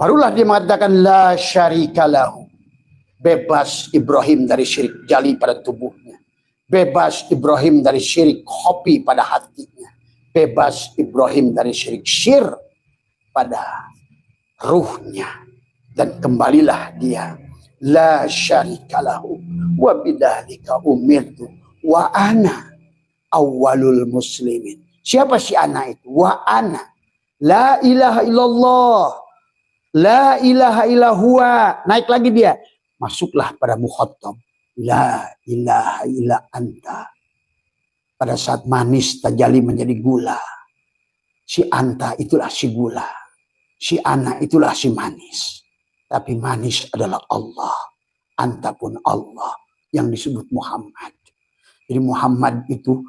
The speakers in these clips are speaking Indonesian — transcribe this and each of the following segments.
Barulah dia mengatakan la syarika lahu. Bebas Ibrahim dari syirik jali pada tubuhnya. Bebas Ibrahim dari syirik hobi pada hatinya. Bebas Ibrahim dari syirik syir pada ruhnya. Dan kembalilah dia. La syarika lahu. Wa bidzalika umirtu. Wa ana awwalul muslimin. Siapa si ana itu? Wa ana. La ilaha illallah. La ilaha illallah. Naik lagi dia. Masuklah pada mukhatab. La ilaha illa anta. Pada saat manis tajali menjadi gula. Si anta itulah si gula. Si ana itulah si manis. Tapi manis adalah Allah. Anta pun Allah. Yang disebut Muhammad. Jadi Muhammad itu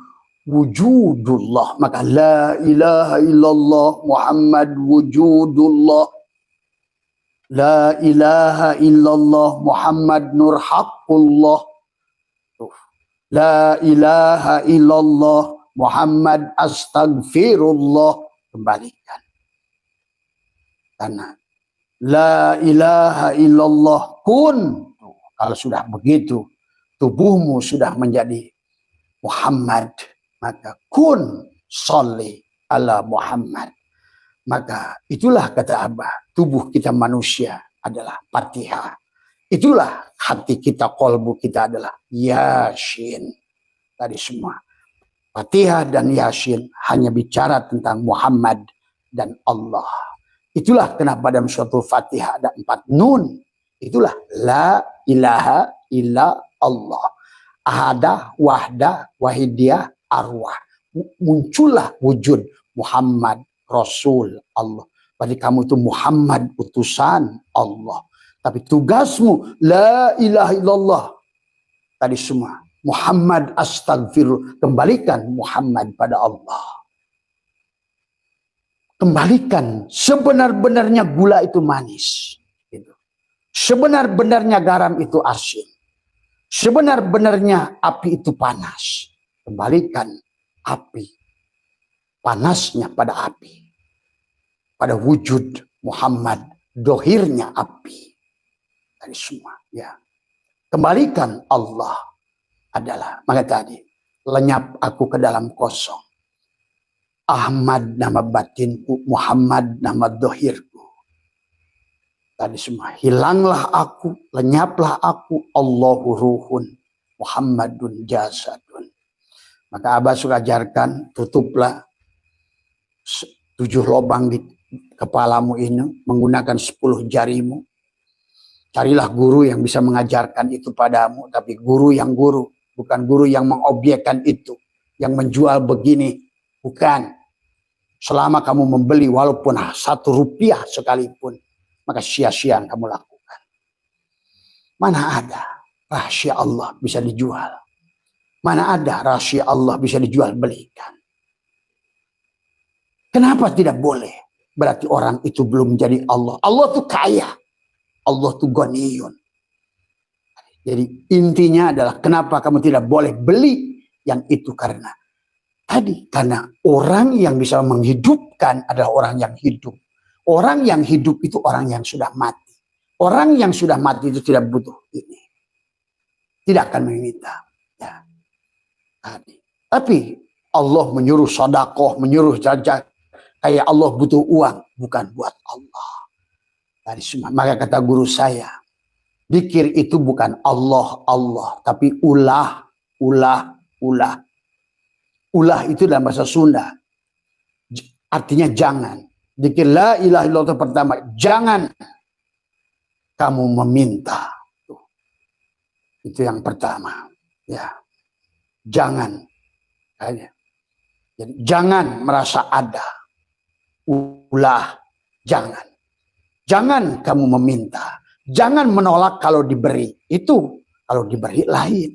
wujudullah. Maka la ilaha illallah Muhammad wujudullah. La ilaha illallah Muhammad nur haqqullah. La ilaha illallah Muhammad astagfirullah. Kembalikan. Karena la ilaha illallah kun. Kalau sudah begitu, tubuhmu sudah menjadi Muhammad. Maka kun sholli ala Muhammad. Maka itulah kata Abah, tubuh kita manusia adalah Fatihah. Itulah hati kita, kolbu kita adalah Yasin. Tadi semua. Fatihah dan Yasin hanya bicara tentang Muhammad dan Allah. Itulah kenapa dalam suatu Fatihah ada 4 nun. Itulah la ilaha illa Allah. Ahadah, wahdah, wahidiyah, arwah. Muncullah wujud Muhammad. Rasul Allah. Berarti kamu itu Muhammad utusan Allah. Tapi tugasmu la ilaha illallah. Tadi semua. Muhammad astagfirullah. Kembalikan Muhammad pada Allah. Kembalikan sebenar-benarnya gula itu manis. Gitu. Sebenar-benarnya garam itu asin. Sebenar-benarnya api itu panas. Kembalikan api. Panasnya pada api. Pada wujud Muhammad, dohirnya api. Dari semua. Ya. Kembalikan Allah adalah, maka tadi, lenyap aku ke dalam kosong. Ahmad nama batinku, Muhammad nama dohirku. Tadi semua, hilanglah aku, lenyaplah aku, Allahu ruhun, Muhammadun jasadun. Maka Abah suka ajarkan, tutuplah 7 lubang di kepalamu ini menggunakan 10 jarimu. Carilah guru yang bisa mengajarkan itu padamu. Tapi guru yang guru. Bukan guru yang mengobjekkan itu. Yang menjual begini. Bukan. Selama kamu membeli walaupun 1 rupiah sekalipun. Maka sia-sia yang kamu lakukan. Mana ada rahasia Allah bisa dijual. Mana ada rahasia Allah bisa dijual belikan. Kenapa tidak boleh? Berarti orang itu belum menjadi Allah. Allah tuh kaya. Allah tuh ghaniyun. Jadi intinya adalah kenapa kamu tidak boleh beli yang itu karena orang yang bisa menghidupkan adalah orang yang hidup. Orang yang hidup itu orang yang sudah mati. Orang yang sudah mati itu tidak butuh ini. Tidak akan meminta. Ya. Tapi Allah menyuruh sedekah, menyuruh zakat. Kayak Allah butuh uang, bukan buat Allah. Dari semua. Maka kata guru saya, zikir itu bukan Allah, Allah, tapi ulah, ulah, ulah. Ulah itu dalam bahasa Sunda. Artinya jangan. Zikir la ilaha illallah pertama, jangan kamu meminta. Itu yang pertama. Ya. Jangan. Jadi jangan merasa ada. Ulah, jangan. Jangan kamu meminta. Jangan menolak kalau diberi. Itu kalau diberi lain.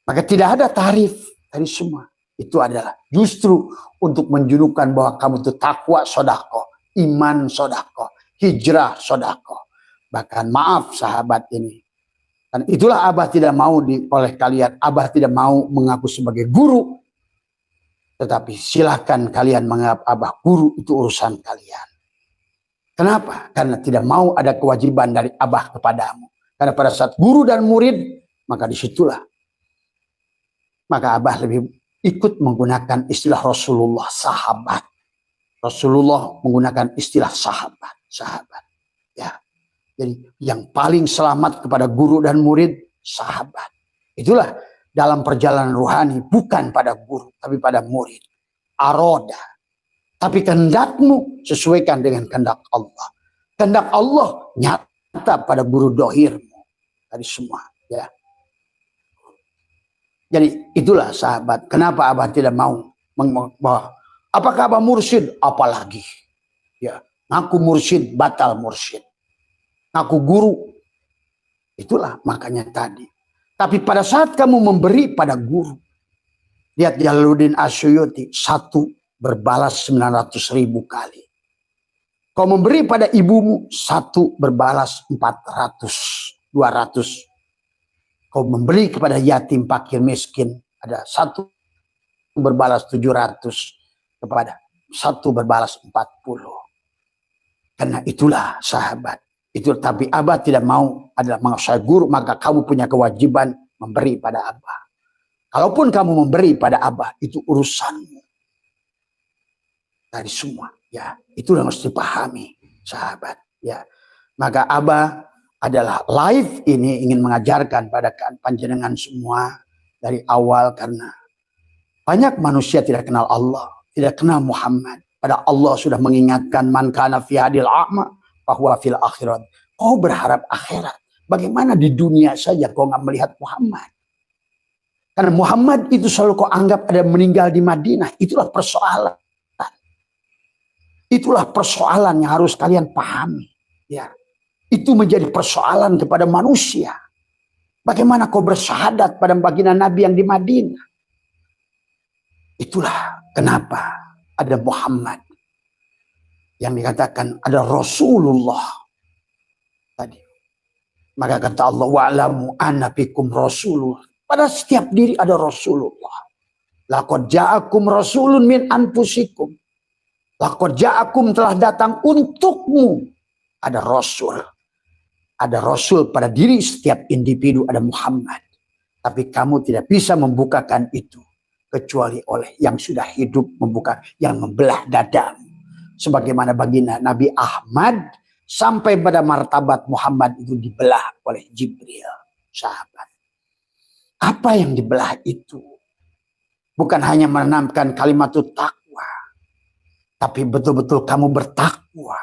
Maka tidak ada tarif dari semua. Itu adalah justru untuk menjunjukkan bahwa kamu itu takwa sodako, iman sodako, hijrah sodako. Bahkan maaf sahabat ini. Dan itulah Abah tidak mau oleh kalian. Abah tidak mau mengaku sebagai guru. Tetapi silakan kalian menganggap Abah guru, itu urusan kalian. Kenapa? Karena tidak mau ada kewajiban dari abah kepadamu. Karena pada saat guru dan murid, maka disitulah. Maka abah lebih ikut menggunakan istilah Rasulullah, sahabat. Rasulullah menggunakan istilah sahabat. Ya. Jadi yang paling selamat kepada guru dan murid, sahabat. Itulah dalam perjalanan ruhani, bukan pada guru, tapi pada murid. Aroda. Tapi kehendakmu sesuaikan dengan kehendak Allah. Kehendak Allah nyata pada guru dohirmu. Tadi semua. Ya. Jadi itulah sahabat. Kenapa abah tidak mau? Apakah abah mursyid? Apalagi. Ya. Ngaku mursyid, batal mursyid. Ngaku guru. Itulah makanya tadi. Tapi pada saat kamu memberi pada guru. Lihat Jalaluddin Asyuyuti. 1 berbalas 900.000 kali. Kau memberi pada ibumu, 1 berbalas 400, 200. Kau memberi kepada yatim, fakir, miskin, ada 1 berbalas 700, kepada 1 berbalas 40. Karena itulah sahabat. Itu tapi abah tidak mau adalah saya guru, maka kamu punya kewajiban memberi pada abah. Kalaupun kamu memberi pada abah, itu urusanmu. Dari semua, ya itu yang harus dipahami, sahabat. Ya, maka abah adalah live ini ingin mengajarkan pada panjenengan semua dari awal karena banyak manusia tidak kenal Allah, tidak kenal Muhammad. Pada Allah sudah mengingatkan man kana fi hadil a'ma bahwa fil akhirat. Kau berharap akhirat. Bagaimana di dunia saja kau nggak melihat Muhammad? Karena Muhammad itu selalu kau anggap ada meninggal di Madinah. Itulah persoalan. Itulah persoalan yang harus kalian pahami. Ya, itu menjadi persoalan kepada manusia. Bagaimana kau bersyahadat pada baginda Nabi yang di Madinah? Itulah kenapa ada Muhammad. Yang dikatakan ada Rasulullah. Tadi. Maka kata Allah, wa'lamu anna fikum Rasulullah. Pada setiap diri ada Rasulullah. Laqad ja'akum rasulun min anfusikum. Laqad ja'akum telah datang untukmu. Ada Rasul. Ada Rasul pada diri setiap individu ada Muhammad. Tapi kamu tidak bisa membukakan itu. Kecuali oleh yang sudah hidup membuka. Yang membelah dadamu. Sebagaimana baginda Nabi Ahmad. Sampai pada martabat Muhammad itu dibelah oleh Jibril. Sahabat. Apa yang dibelah itu? Bukan hanya menanamkan kalimat takwa. Tapi betul-betul kamu bertakwa.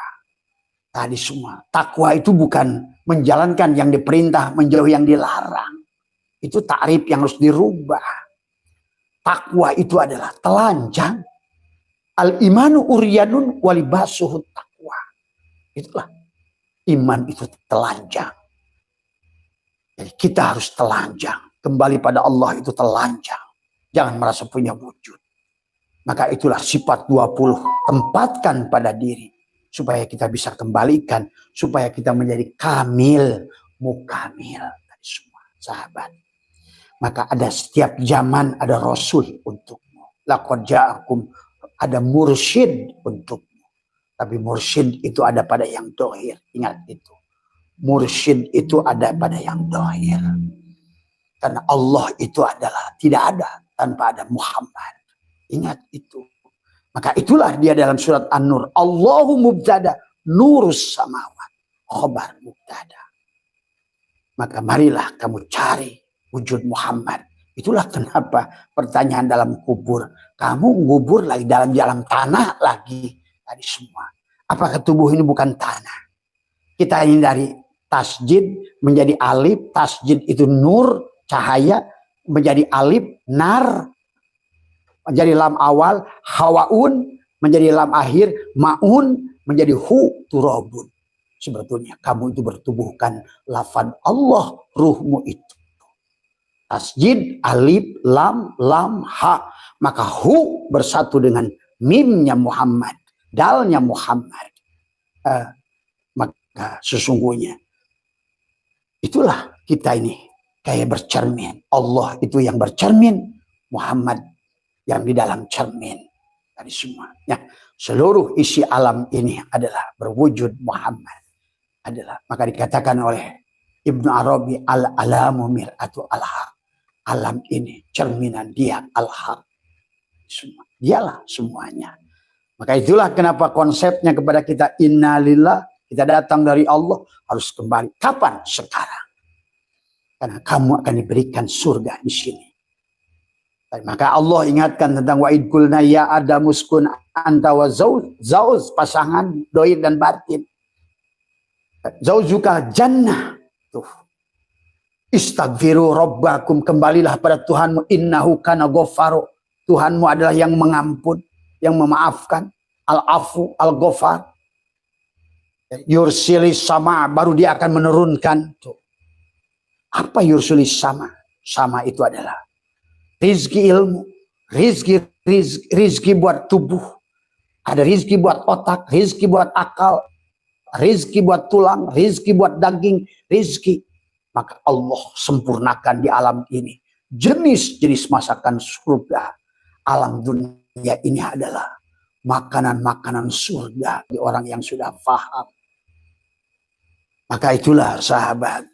Tadi semua. Takwa itu bukan menjalankan yang diperintah, menjauhi yang dilarang. Itu takrif yang harus dirubah. Takwa itu adalah telanjang. Al-imanu uryanun walibasuhu takwa. Itulah. Iman itu telanjang. Jadi kita harus telanjang. Kembali pada Allah itu telanjang. Jangan merasa punya wujud. Maka itulah sifat 20. Tempatkan pada diri. Supaya kita bisa kembalikan. Supaya kita menjadi kamil. Mukamil. Dari semua sahabat. Maka ada setiap zaman ada Rasul untukmu. Laqad ja'akum. Ada mursyid untukmu. Tapi mursyid itu ada pada yang dohir. Ingat itu. Mursyid itu ada pada yang dohir. Karena Allah itu adalah tidak ada tanpa ada Muhammad. Ingat itu. Maka itulah dia dalam surat An-Nur. Allahu mubtada nurus samawat. Khobar mubtada. Maka marilah kamu cari wujud Muhammad. Itulah kenapa pertanyaan dalam kubur. Kamu ngubur lagi dalam tanah lagi. Tadi semua. Apakah tubuh ini bukan tanah? Kita ini dari tasjid menjadi alif. Tasjid itu nur, cahaya. Menjadi alif, nar. Menjadi lam awal, hawaun, menjadi lam akhir, maun, menjadi hu, turabun. Sebetulnya kamu itu bertubuhkan lafaz Allah, ruhmu itu. Tasjid, alif, lam, ha. Maka hu bersatu dengan mimnya Muhammad, dalnya Muhammad. Maka sesungguhnya itulah kita ini kayak bercermin. Allah itu yang bercermin, Muhammad yang di dalam cermin. Dari semuanya. Seluruh isi alam ini adalah berwujud Muhammad. Maka dikatakan oleh Ibnu Arabi, al-alamu mir'atu al-haq. Alam ini cerminan dia al-haq. Dialah semuanya. Maka itulah kenapa konsepnya kepada kita innalillah, kita datang dari Allah harus kembali. Kapan? Sekarang. Karena kamu akan diberikan surga di sini. Dan maka Allah ingatkan tentang wa'id kulna ya adamuskun anta wa zauz, pasangan doir dan batin. Zauzuka jannah. Tuh. Istaghfiru rabbakum, kembalilah pada Tuhanmu, innahu kana ghaffaro. Tuhanmu adalah yang mengampun, yang memaafkan, al-afu, al-ghafar. Yursilis sama, baru dia akan menurunkan. Tuh. Apa yursilis sama? Sama itu adalah rizki ilmu, rizki buat tubuh, ada rizki buat otak, rizki buat akal, rizki buat tulang, rizki buat daging, rizki. Maka Allah sempurnakan di alam ini jenis-jenis masakan surga. Alam dunia ini adalah makanan-makanan surga di orang yang sudah paham. Maka itulah sahabat,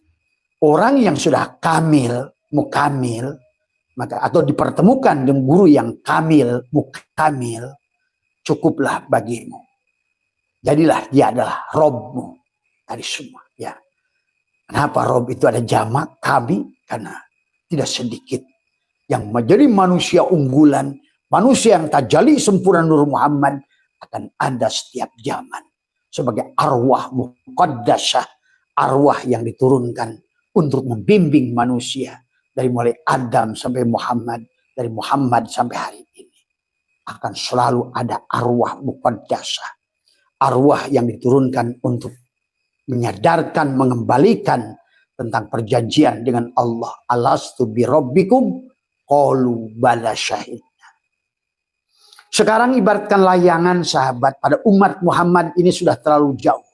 orang yang sudah kamil, mukamil, maka atau dipertemukan dengan guru yang kamil, mukamil, cukuplah bagimu. Jadilah dia adalah Robmu dari semua. Ya. Kenapa Rob itu ada jamak kami? Karena tidak sedikit yang menjadi manusia unggulan, manusia yang tajali sempurna Nur Muhammad akan ada setiap zaman sebagai arwah muqaddasah, arwah yang diturunkan untuk membimbing manusia. Dari mulai Adam sampai Muhammad, dari Muhammad sampai hari ini. Akan selalu ada arwah muqaddasah. Arwah yang diturunkan untuk menyadarkan, mengembalikan tentang perjanjian dengan Allah. Alastu bi rabbikum qalu bala syahidna. Sekarang ibaratkan layangan sahabat pada umat Muhammad ini sudah terlalu jauh.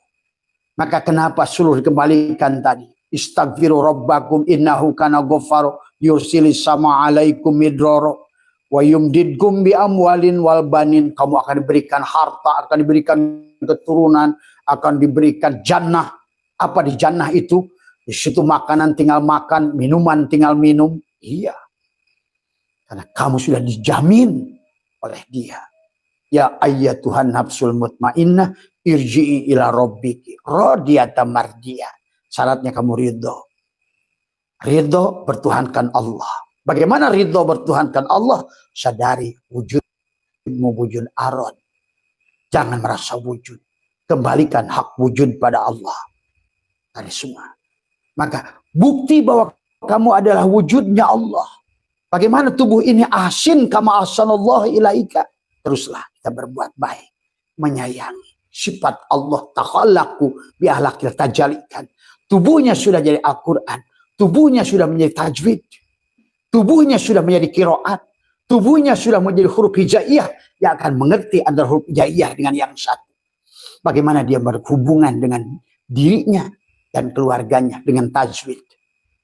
Maka kenapa suruh dikembalikan tadi? Istaghfiru rabbakum innahu kana ghaffaro yursilis sama alaikum midraro wa yumdidkum bi amwalin wal banin. Kamu akan diberikan harta, akan diberikan keturunan, akan diberikan jannah. Apa di jannah itu? Di situ makanan tinggal makan, minuman tinggal minum. Iya. Karena kamu sudah dijamin oleh dia. Ya ayyatuhan nafsul mutmainnah irji'i ila rabbiki radiyatan mardiyah. Syaratnya kamu ridho. Ridho bertuhankan Allah. Bagaimana ridho bertuhankan Allah? Sadari wujudmu wujud arad. Jangan merasa wujud. Kembalikan hak wujud pada Allah. Dari semua. Maka bukti bahwa kamu adalah wujudnya Allah. Bagaimana tubuh ini ahsin kama ahsanallahu ilaika. Teruslah kita berbuat baik. Menyayangi. Sifat Allah takhallaqu bi ahlakil tajalikan. Tubuhnya sudah jadi Al-Quran. Tubuhnya sudah menjadi tajwid. Tubuhnya sudah menjadi qiraat. Tubuhnya sudah menjadi huruf hijaiyah yang akan mengerti antara huruf hijaiyah dengan yang satu. Bagaimana dia berhubungan dengan dirinya dan keluarganya dengan tajwid.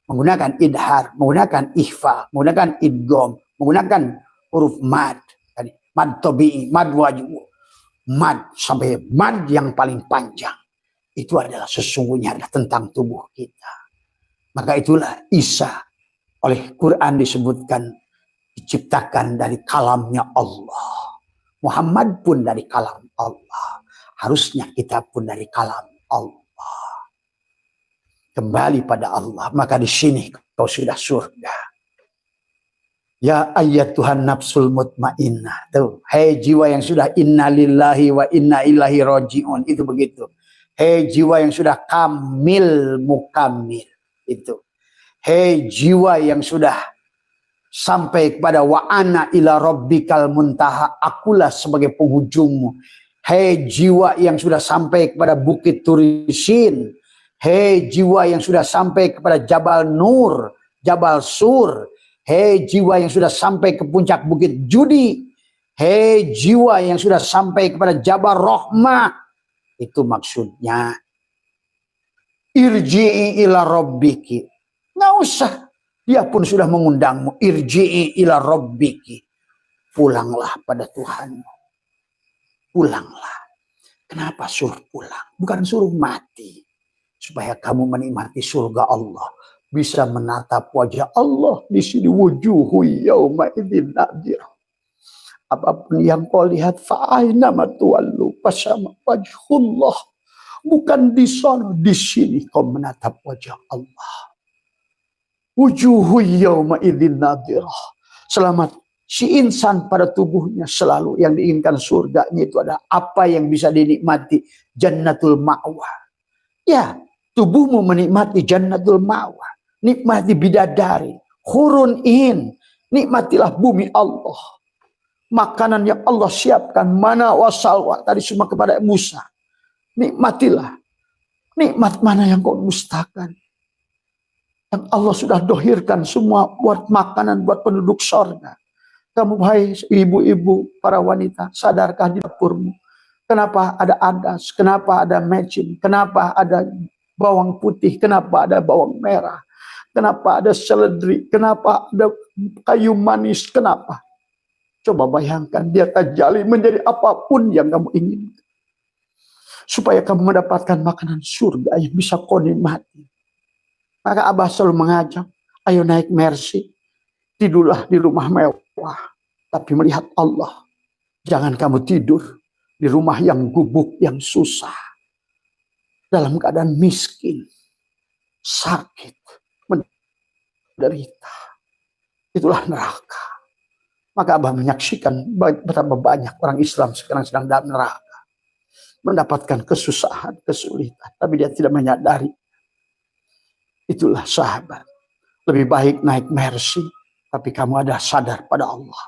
Menggunakan idhar, menggunakan ikhfa, menggunakan idgham, menggunakan huruf mad. Mad tabi'i, mad wajib, mad sampai mad yang paling panjang. Itu adalah sesungguhnya adalah tentang tubuh kita. Maka itulah Isa oleh Quran disebutkan diciptakan dari kalamnya Allah. Muhammad pun dari kalam Allah. Harusnya kita pun dari kalam Allah. Kembali pada Allah. Maka di sini kau sudah surga. Ya ayyatuhan nafsul mutmainnah. Tuh, hei jiwa yang sudah inna lillahi wa inna ilaihi raji'un. Itu begitu. Hei jiwa yang sudah kamil mukamil. Itu. Hei jiwa yang sudah sampai kepada wa ana ila rabbikal muntaha. Akulah sebagai penghujungmu. Hei jiwa yang sudah sampai kepada bukit Turisin. Hei jiwa yang sudah sampai kepada Jabal Nur. Jabal Sur. Hei jiwa yang sudah sampai ke puncak bukit Judi. Hei jiwa yang sudah sampai kepada Jabal Rahmah. Itu maksudnya. Irji'i ila rabbiki. Nggak usah. Dia pun sudah mengundangmu. Irji'i ila rabbiki. Pulanglah pada Tuhanmu. pulanglah. Kenapa suruh pulang? Bukan suruh mati. Supaya kamu menikmati surga Allah. Bisa menatap wajah Allah di sini. Wujuhu yauma idzin nadhirah. Apapun yang kau lihat, fa'aina matuallu fasama wajhullah. Bukan di sana, di sini kau menatap wajah Allah. Wujuhu yauma idzin nadhirah. Selamat si insan pada tubuhnya selalu yang diinginkan surganya itu ada apa yang bisa dinikmati, jannatul ma'wah. Ya, tubuhmu menikmati jannatul ma'wah, nikmati bidadari, hurun in, nikmatilah bumi Allah. Makanan yang Allah siapkan, mana wasalwa tadi semua kepada Musa. Nikmatilah. Nikmat mana yang kau dustakan? Yang Allah sudah dohirkan semua buat makanan, buat penduduk sorga. Kamu hai ibu-ibu, para wanita, sadarkah di dapurmu? Kenapa ada adas? Kenapa ada mecin? Kenapa ada bawang putih? Kenapa ada bawang merah? Kenapa ada seledri? Kenapa ada kayu manis? Kenapa? Coba bayangkan, dia tajali menjadi apapun yang kamu inginkan. Supaya kamu mendapatkan makanan surga yang bisa kau nikmati. Maka Abah selalu mengajak, ayo naik Mercy. Tidurlah di rumah mewah. Tapi melihat Allah. Jangan kamu tidur di rumah yang gubuk, yang susah. Dalam keadaan miskin. Sakit. Menderita. Itulah neraka. Maka Abah menyaksikan betapa banyak orang Islam sekarang sedang dalam neraka. Mendapatkan kesusahan, kesulitan. Tapi dia tidak menyadari. Itulah sahabat. Lebih baik naik Mercy. Tapi kamu ada sadar pada Allah.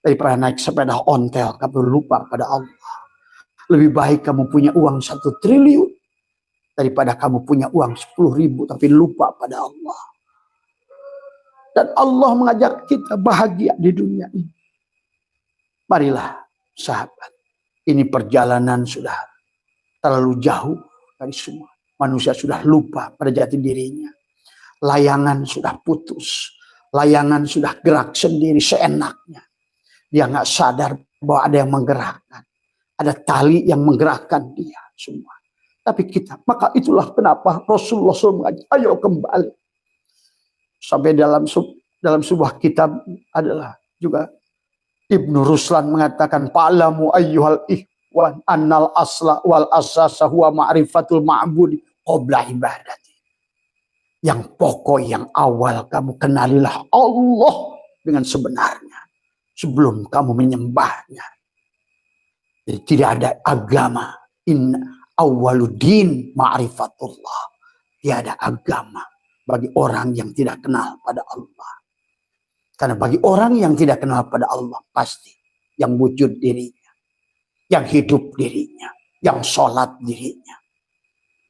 Daripada naik sepeda ontel. Kamu lupa pada Allah. Lebih baik kamu punya uang 1 triliun. Daripada kamu punya uang 10.000. Tapi lupa pada Allah. Dan Allah mengajak kita bahagia di dunia ini. Marilah sahabat. Ini perjalanan sudah terlalu jauh dari semua. Manusia sudah lupa pada jati dirinya. Layangan sudah putus. Layangan sudah gerak sendiri seenaknya. Dia nggak sadar bahwa ada yang menggerakkan. Ada tali yang menggerakkan dia semua. Tapi kita, maka itulah kenapa Rasulullah SAW mengajak, ayo kembali. Sampai dalam sebuah kitab adalah juga Ibnu Ruslan mengatakan fa'lamu ayyuhal ikhwan annal asla wal asasa huwa ma'rifatul ma'budi qabla ibadati. Yang pokok, yang awal kamu kenalilah Allah dengan sebenarnya sebelum kamu menyembahnya. Jadi tidak ada agama awwaluddin ma'rifatullah. Tiada agama bagi orang yang tidak kenal pada Allah. Karena bagi orang yang tidak kenal pada Allah, pasti yang wujud dirinya, yang hidup dirinya, yang sholat dirinya,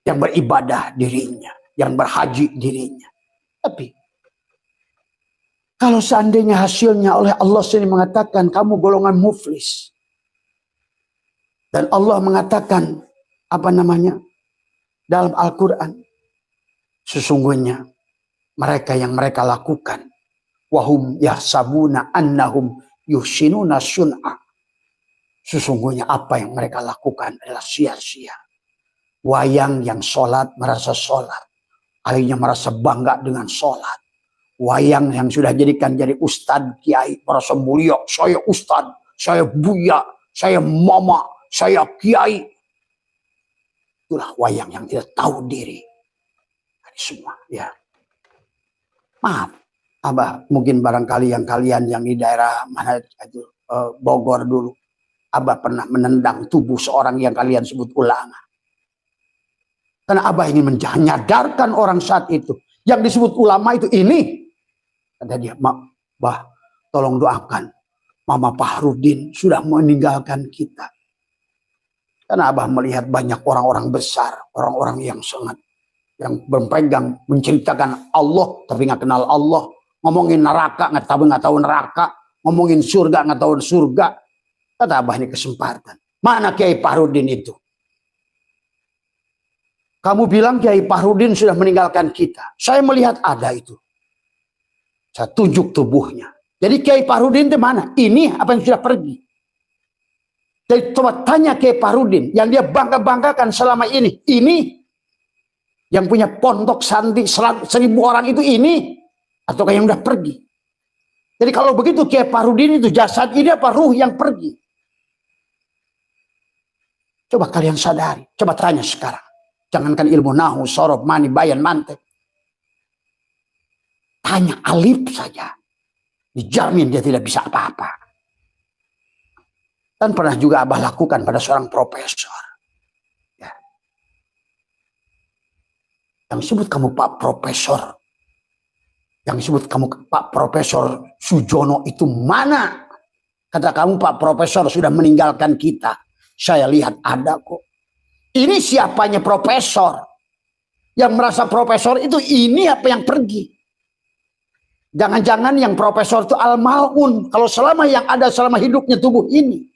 yang beribadah dirinya, yang berhaji dirinya. Tapi kalau seandainya hasilnya oleh Allah sendiri mengatakan kamu golongan muflis. Dan Allah mengatakan dalam Al-Quran. Sesungguhnya mereka yang mereka lakukan wahum yahsabuna annahum yuhsinuna sun'a. Sesungguhnya apa yang mereka lakukan adalah sia-sia. Wayang yang sholat merasa sholat. Akhirnya merasa bangga dengan sholat. Wayang yang sudah jadikan jadi ustad kiai merasa mulia. Saya ustad, saya buya, saya mama, saya kiai. Itulah wayang yang tidak tahu diri. Semua ya. Maaf, Abah mungkin barangkali yang kalian yang di daerah mana itu Bogor dulu, Abah pernah menendang tubuh seorang yang kalian sebut ulama. Karena Abah ingin menyadarkan orang saat itu yang disebut ulama itu ini. Kata dia, Bah, tolong doakan. Mama Fahrudin sudah meninggalkan kita. Karena Abah melihat banyak orang-orang besar, orang-orang yang sangat yang berpegang menceritakan Allah tapi nggak kenal Allah, ngomongin neraka nggak tahu neraka, ngomongin surga nggak tahu surga. Kata Abah, ini kesempatan. Mana Kiai Fahrudin itu? Kamu bilang Kiai Fahrudin sudah meninggalkan kita. Saya melihat ada itu. Saya tunjuk tubuhnya. Jadi Kiai Fahrudin itu mana? Ini apa yang sudah pergi? Jadi coba tanya ke Farudin yang dia bangga-banggakan selama ini yang punya pondok santri 1.000 orang itu ini, ataukah yang udah pergi? Jadi kalau begitu Kiai Farudin itu jasad ini apa ruh yang pergi? Coba kalian sadari, coba tanya sekarang. Jangankan ilmu nahu, sorob, mani, bayan, mantek. Tanya alif saja. Dijamin dia tidak bisa apa-apa. Dan pernah juga Abah lakukan pada seorang profesor. Ya. Yang sebut kamu Pak Profesor. Yang sebut kamu Pak Profesor Sujono itu mana? Kata kamu Pak Profesor sudah meninggalkan kita. Saya lihat ada kok. Ini siapanya profesor? Yang merasa profesor itu ini apa yang pergi? Jangan-jangan yang profesor itu al-mal'un. Kalau selama yang ada selama hidupnya tubuh ini.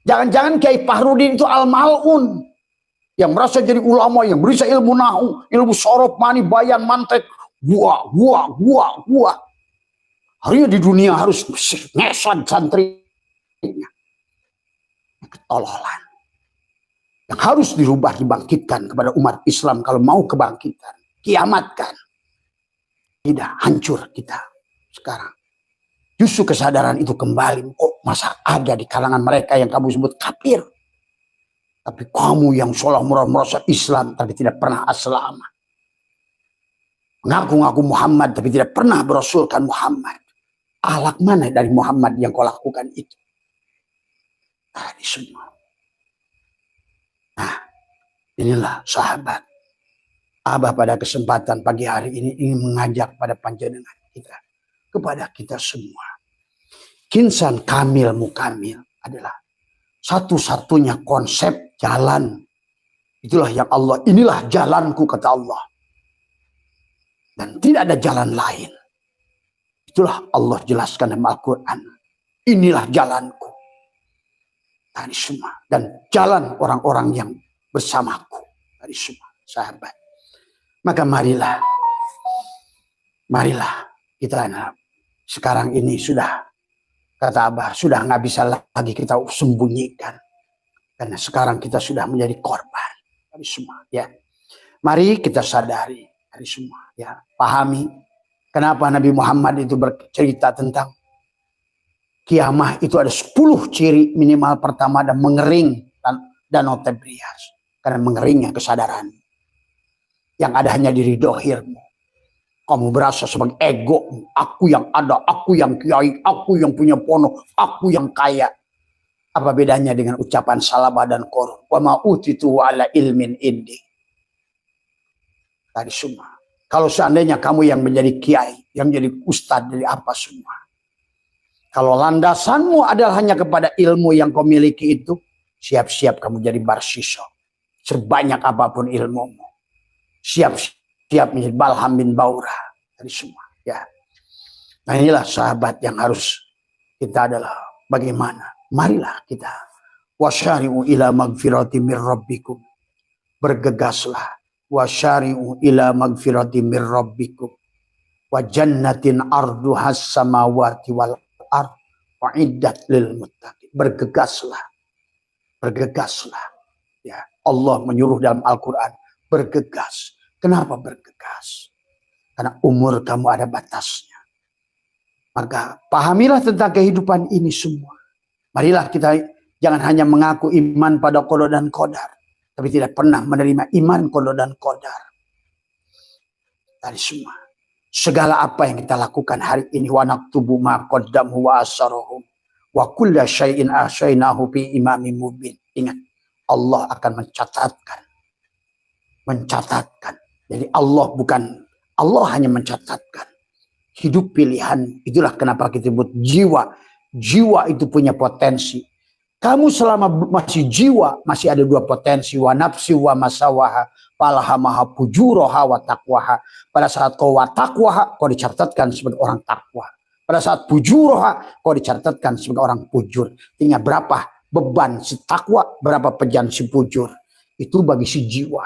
Jangan-jangan Kiai Farudin itu al-mal'un. Yang merasa jadi ulama, yang berisa ilmu nahu, ilmu sorob, mani, bayan, mantek. Gua. Harinya di dunia harus ngesat santrinya. Ketololan. Yang harus dirubah, dibangkitkan kepada umat Islam kalau mau kebangkitan. Kiamatkan. Tidak, hancur kita sekarang. Justru kesadaran itu kembali. Oh, masa ada di kalangan mereka yang kamu sebut kafir. Tapi kamu yang seolah merasa Islam tapi tidak pernah aslama. Mengaku-ngaku Muhammad tapi tidak pernah berasulkan Muhammad. Akhlak mana dari Muhammad yang kau lakukan itu? Tadi semua. Nah, inilah sahabat. Abah pada kesempatan pagi hari ini ingin mengajak pada panjenengan kita. Kepada kita semua. Kinsan kamil mukamil adalah satu-satunya konsep jalan. Itulah yang Allah, inilah jalanku kata Allah. Dan tidak ada jalan lain. Itulah Allah jelaskan dalam Al-Quran. Inilah jalanku. Tadi semua. Dan jalan orang-orang yang bersamaku. Tadi semua sahabat. Maka marilah kita sekarang ini sudah, kata Abah, sudah nggak bisa lagi kita sembunyikan. Karena sekarang kita sudah menjadi korban. Tadi semua ya. Mari kita sadari. Tadi semua ya. Pahami kenapa Nabi Muhammad itu bercerita tentang kiamah itu ada 10 ciri minimal. Pertama ada mengering danau Tibrias. Karena mengeringnya kesadaran. Yang ada hanya diri dohirmu. Kamu berasa sebagai ego. Aku yang ada, aku yang kiai, aku yang punya pono, aku yang kaya. Apa bedanya dengan ucapan salabah dan korun? Wa ma'utitu ala ilmin indi. Tadi semua. Kalau seandainya kamu yang menjadi kiai, yang menjadi ustadz dari apa semua. Kalau landasanmu adalah hanya kepada ilmu yang kau miliki itu, siap-siap kamu jadi barsiso. Sebanyak apapun ilmumu. Siap-siap menjadi Balham bin Baura. Dari semua. Ya. Nah inilah sahabat yang harus kita adalah bagaimana. Marilah kita. Wasyari'u ila magfirati mir rabbikum. Bergegaslah. Wasyari'u ila magfirati mir rabbikum. Wa jannatin arduhas samawati wal ard. Wa iddat lil muttaqin. Bergegaslah. Bergegaslah. Ya. Allah menyuruh dalam Al-Quran. Bergegas. Kenapa bergegas? Karena umur kamu ada batasnya. Maka pahamilah tentang kehidupan ini semua. Marilah kita jangan hanya mengaku iman pada qada dan qadar. Tapi tidak pernah menerima iman qada dan qadar. Tadi semua. Segala apa yang kita lakukan hari ini. Wa naktubu ma qaddamu wa asarohum. Wa kulla syai'in ahsaynahu fi imamin mubin. Ingat. Allah akan mencatatkan. Jadi Allah hanya mencatatkan hidup pilihan. Itulah kenapa kita sebut jiwa. Jiwa itu punya potensi. Kamu selama masih jiwa masih ada 2 potensi. Wa nafsi wa masawaha falhamaha fujuroha wa taqwaha. Pada saat kau wa taqwaha kau dicatatkan sebagai orang takwa. Pada saat fujuroha kau dicatatkan sebagai orang fujur. Tinggal berapa beban si takwa, berapa pejan si fujur. Itu bagi si jiwa.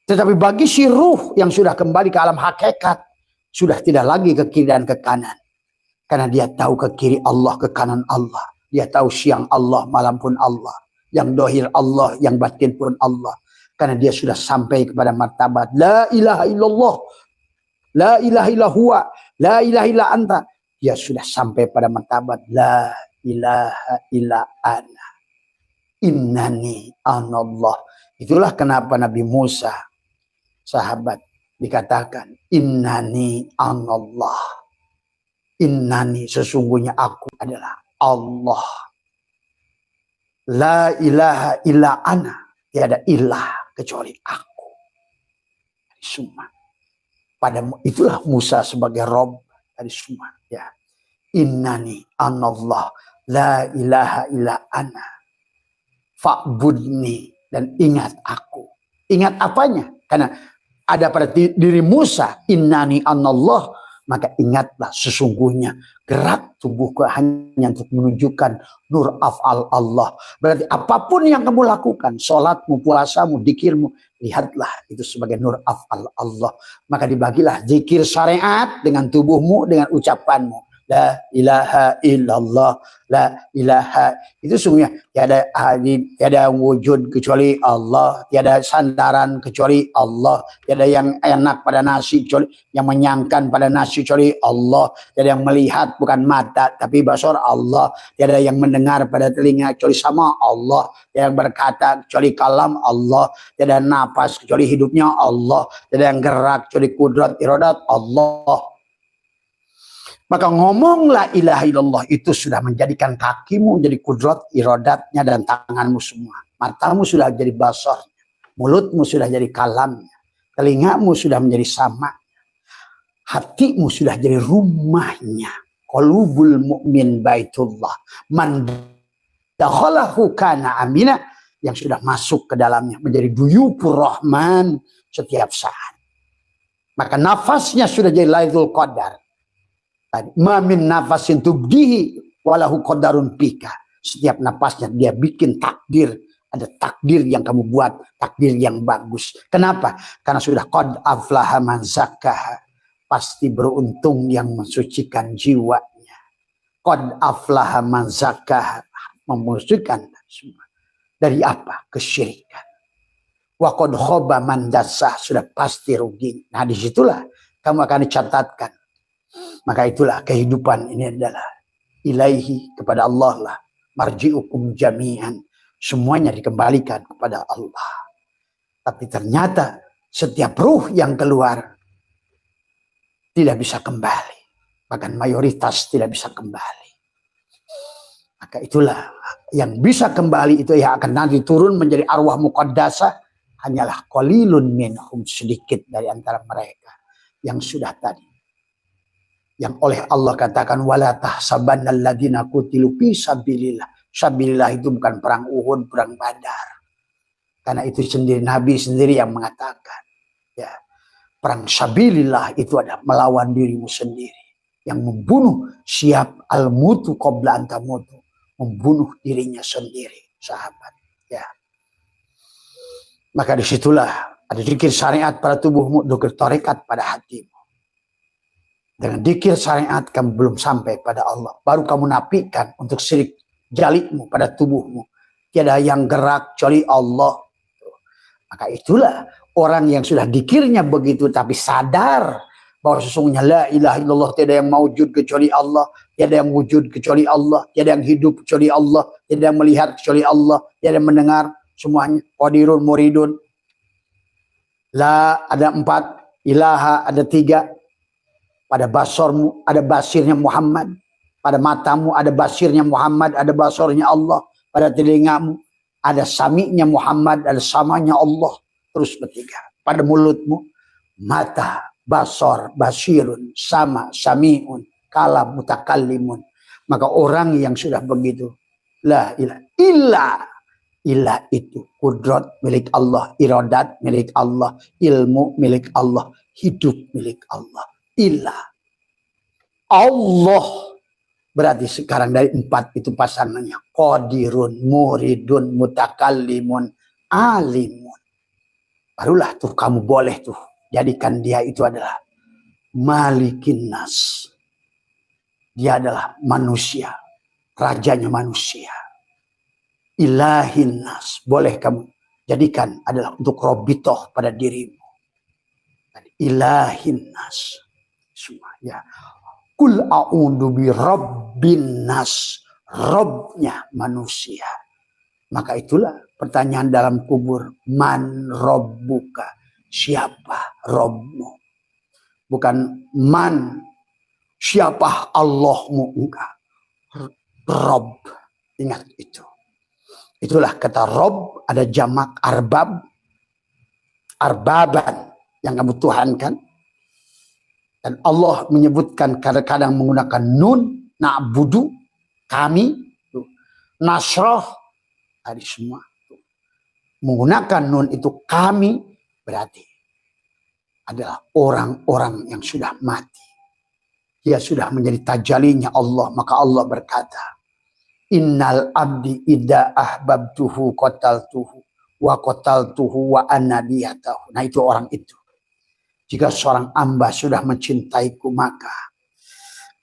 Tetapi bagi si ruh yang sudah kembali ke alam hakikat, sudah tidak lagi ke kiri dan ke kanan. Karena dia tahu ke kiri Allah, ke kanan Allah. Dia tahu siang Allah, malam pun Allah. Yang dohir Allah, yang batin pun Allah. Karena dia sudah sampai kepada martabat la ilaha illallah, la ilaha illallah, la ilaha illa anta. Dia sudah sampai pada martabat la ilaha illa ana, innani anallah. Itulah kenapa Nabi Musa, sahabat, dikatakan innani anallah. Innani, sesungguhnya aku adalah Allah. La ilaha illa ana, tiada ilah kecuali aku. Semua. Pada itulah Musa sebagai Rob dari semua. Ya. Innani anallah, la ilaha illa ana. Fa'budni, dan ingat aku. Ingat apanya? Karena ada pada diri Musa, innani anallah, maka ingatlah sesungguhnya gerak tubuhku hanya untuk menunjukkan nur af'al Allah. Berarti apapun yang kamu lakukan, sholatmu, puasamu, dikirmu, lihatlah itu sebagai nur af'al Allah. Maka dibagilah zikir syariat dengan tubuhmu, dengan ucapanmu. La ilaha illallah, la ilaha. Itu sungguhnya tiada wujud kecuali Allah, tiada sandaran kecuali Allah, tiada yang enak pada nasi kecuali, yang menyangkan pada nasi kecuali Allah, tiada yang melihat bukan mata tapi basar Allah, tiada yang mendengar pada telinga kecuali sama Allah, tiada yang berkata kecuali kalam Allah, tiada napas kecuali hidupnya Allah, tiada yang gerak kecuali kudrat iradat Allah. Maka ngomong la ilaha illallah itu sudah menjadikan kakimu jadi kudrat iradatnya dan tanganmu semua. Matamu sudah jadi basarnya, mulutmu sudah jadi kalamnya, telingamu sudah menjadi sama, hatimu sudah jadi rumahnya. Qulubul mu'min baitullah, man dakhalahu kana amina, yang sudah masuk ke dalamnya menjadi duyupur rahman setiap saat. Maka nafasnya sudah jadi Lailatul Qadar. Ma min nafasin tubdihi walahu qadarun pika. Setiap napasnya dia bikin takdir. Ada takdir yang kamu buat, takdir yang bagus. Kenapa? Karena sudah qad aflaha man zakkaha. Pasti beruntung yang mensucikan jiwanya. Qad aflaha man zakkaha, memusuhkan semua. Dari apa? Kesyirikan. Wa qad khaba man dassah, sudah pasti rugi. Nah, disitulah kamu akan dicatatkan. Maka itulah kehidupan ini adalah ilaihi, kepada Allah lah. Marji'ukum jami'an, semuanya dikembalikan kepada Allah. Tapi ternyata setiap ruh yang keluar tidak bisa kembali. Bahkan mayoritas tidak bisa kembali. Maka itulah yang bisa kembali, itu yang akan nanti turun menjadi arwah muqaddasah, hanyalah qalilun minhum, sedikit dari antara mereka yang sudah tadi. Yang oleh Allah katakan wala tahsabannal ladzina qutilu fi sabilillah. Sabilillah itu bukan perang Uhud, perang Badar. Karena itu sendiri Nabi sendiri yang mengatakan, ya, perang sabilillah itu adalah melawan dirimu sendiri. Yang membunuh siap al-mutu qabla antamutu, membunuh dirinya sendiri, sahabat, ya. Maka disitulah ada zikir syariat pada tubuhmu, zikir tarekat pada hatimu. Dengan zikir syariat kamu belum sampai pada Allah. Baru kamu nafikan untuk syirik jalitmu pada tubuhmu. Tiada yang gerak kecuali Allah. Maka itulah orang yang sudah zikirnya begitu tapi sadar bahwa sesungguhnya la ilaha illallah, tiada yang maujud kecuali Allah, tiada yang wujud kecuali Allah, tiada yang hidup kecuali Allah, tiada yang melihat kecuali Allah, tiada yang mendengar, semuanya qadirun muridun. La ada 4, ilaha ada 3. Pada basormu ada basirnya Muhammad. Pada matamu ada basirnya Muhammad, ada basornya Allah. Pada telingamu ada sami'nya Muhammad, ada samanya Allah. Terus bertiga. Pada mulutmu mata, basor, basirun, sama, sami'un, kalam, mutakallimun. Maka orang yang sudah begitu, la ilaha illa, illa itu kudrat milik Allah, iradat milik Allah, ilmu milik Allah, hidup milik Allah. Ilah Allah, berarti sekarang dari 4 itu pasangannya qadirun, muridun, mutakallimun, alimun. Barulah tuh kamu boleh tuh jadikan dia itu adalah malikin nas. Dia adalah manusia, rajanya manusia. Ilahin nas, boleh kamu jadikan adalah untuk robitoh pada dirimu. Ilahin nas, semua ya. Kul a'udzu bi rabbin nas, Robnya manusia. Maka itulah pertanyaan dalam kubur, man robbuka, siapa Robmu? Bukan man, siapa Allahmu, enggak. Rob, ingat itu. Itulah kata Rob, ada jamak arbab, arbaban yang kamu tuhankan. Dan Allah menyebutkan kadang-kadang menggunakan nun, na'budu, kami, nasroh, tadi semua. Menggunakan nun itu kami, berarti adalah orang-orang yang sudah mati. Dia sudah menjadi tajalinya Allah. Maka Allah berkata, innal abdi idza ahbabtuhu qataltuhu wa qataltuhu wa anadiyatahu. Nah itu orang itu. Jika seorang hamba sudah mencintaiku, maka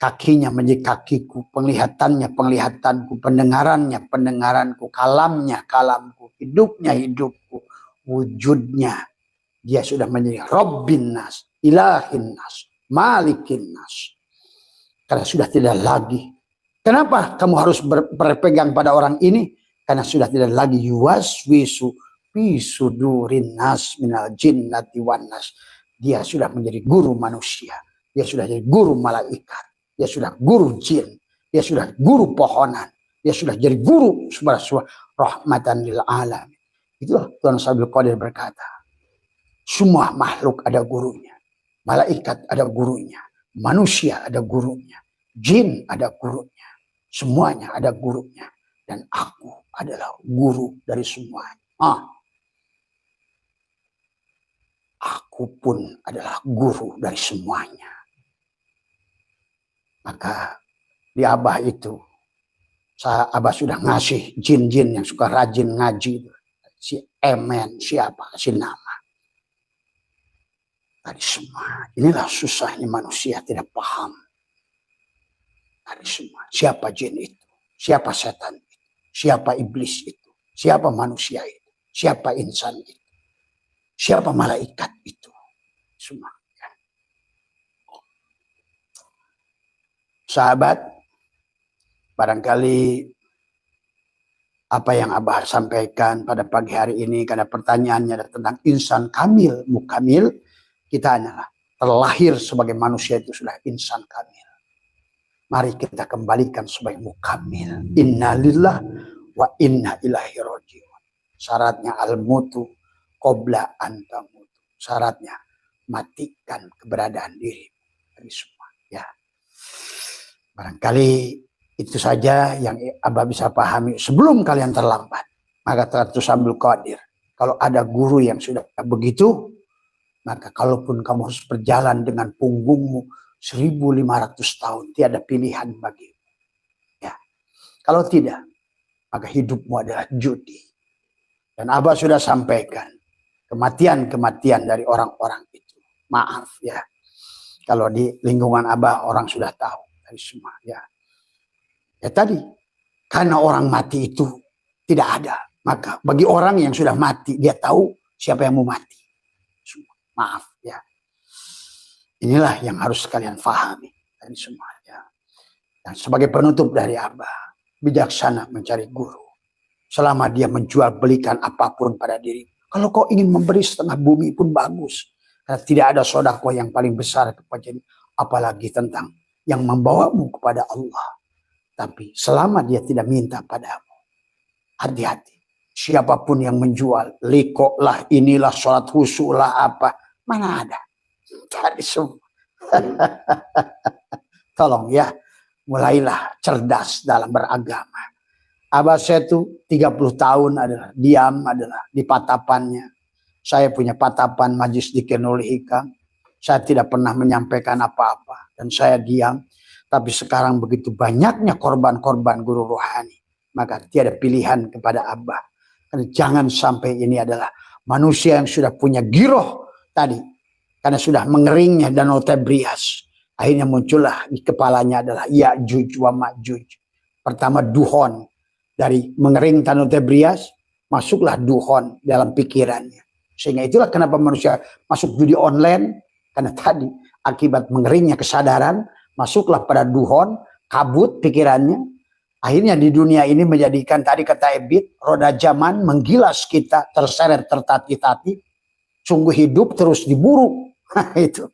kakinya menjadi kakiku, penglihatannya penglihatanku, pendengarannya pendengaranku, kalamnya kalamku, hidupnya hidupku, wujudnya dia sudah menjadi Rabbin nas, Ilahin nas, Malikin nas. Karena sudah tidak lagi. Kenapa kamu harus berpegang pada orang ini? Karena sudah tidak lagi yuwaswisu fi sudurin nas minal jinnati wan nas. Dia sudah menjadi guru manusia. Dia sudah jadi guru malaikat. Dia sudah guru jin. Dia sudah guru pohonan. Dia sudah jadi guru subhanallah rahmatan lil alamin. Itulah Tuhan Abdul Qadir berkata. Semua makhluk ada gurunya. Malaikat ada gurunya. Manusia ada gurunya. Jin ada gurunya. Semuanya ada gurunya. Dan aku adalah guru dari semuanya. Aku pun adalah guru dari semuanya. Maka di Abah itu, Abah sudah ngasih jin-jin yang suka rajin ngaji. Si Emen, siapa, kasih nama. Tadi semua. Inilah susahnya manusia tidak paham. Tadi semua. Siapa jin itu? Siapa setan itu? Siapa iblis itu? Siapa manusia itu? Siapa insan itu? Siapa malaikat itu? Semua. Sahabat, barangkali apa yang Abah sampaikan pada pagi hari ini, karena pertanyaannya tentang insan kamil, mukamil, kita adalah terlahir sebagai manusia itu sudah insan kamil. Mari kita kembalikan sebagai mukamil. Innalillah wa inna ilaihi rajiun. Syaratnya al-mutu qabla antamutu. Syaratnya matikan keberadaan diri dari semua. Ya. Barangkali itu saja yang Abah bisa pahami sebelum kalian terlambat. Maka Tuhan Abdul Qadir, kalau ada guru yang sudah begitu, maka kalaupun kamu harus berjalan dengan punggungmu 1500 tahun, tiada pilihan bagimu. Ya. Kalau tidak, maka hidupmu adalah judi. Dan Abah sudah sampaikan kematian-kematian dari orang-orang itu. Maaf ya. Kalau di lingkungan Abah orang sudah tahu dari semua ya. Ya tadi, karena orang mati itu tidak ada. Maka bagi orang yang sudah mati, dia tahu siapa yang mau mati. Maaf ya. Inilah yang harus kalian pahami dari semua ya. Dan sebagai penutup dari Abah, bijaksana mencari guru. Selama dia menjual belikan apapun pada diri. Kalau kau ingin memberi setengah bumi pun bagus. Karena tidak ada sedekah yang paling besar kepada, apalagi tentang yang membawamu kepada Allah. Tapi selama dia tidak minta padamu, hati-hati. Siapapun yang menjual, liko lah, inilah, sholat khusyuk lah, apa. Mana ada. Tadi semua. Tolong ya, mulailah cerdas dalam beragama. Abah saya itu 30 tahun adalah diam, adalah di patapannya. Saya punya patapan Majlis Dzikir Nurul Hikam. Saya tidak pernah menyampaikan apa-apa. Dan saya diam. Tapi sekarang begitu banyaknya korban-korban guru rohani. Maka tiada pilihan kepada Abah. Karena jangan sampai ini adalah manusia yang sudah punya giroh tadi. Karena sudah mengeringnya Danau Tebrias. Akhirnya muncullah di kepalanya adalah Ya'juj wa Ma'juj. Pertama duhon, dari mengering Tanu Tebrias, masuklah duhon dalam pikirannya. Sehingga itulah kenapa manusia masuk judi online, karena tadi akibat mengeringnya kesadaran, masuklah pada duhon, kabut pikirannya. Akhirnya di dunia ini menjadikan tadi kata Ebit, roda zaman menggilas kita, terseret tertati-tati, sungguh hidup terus diburu. Itu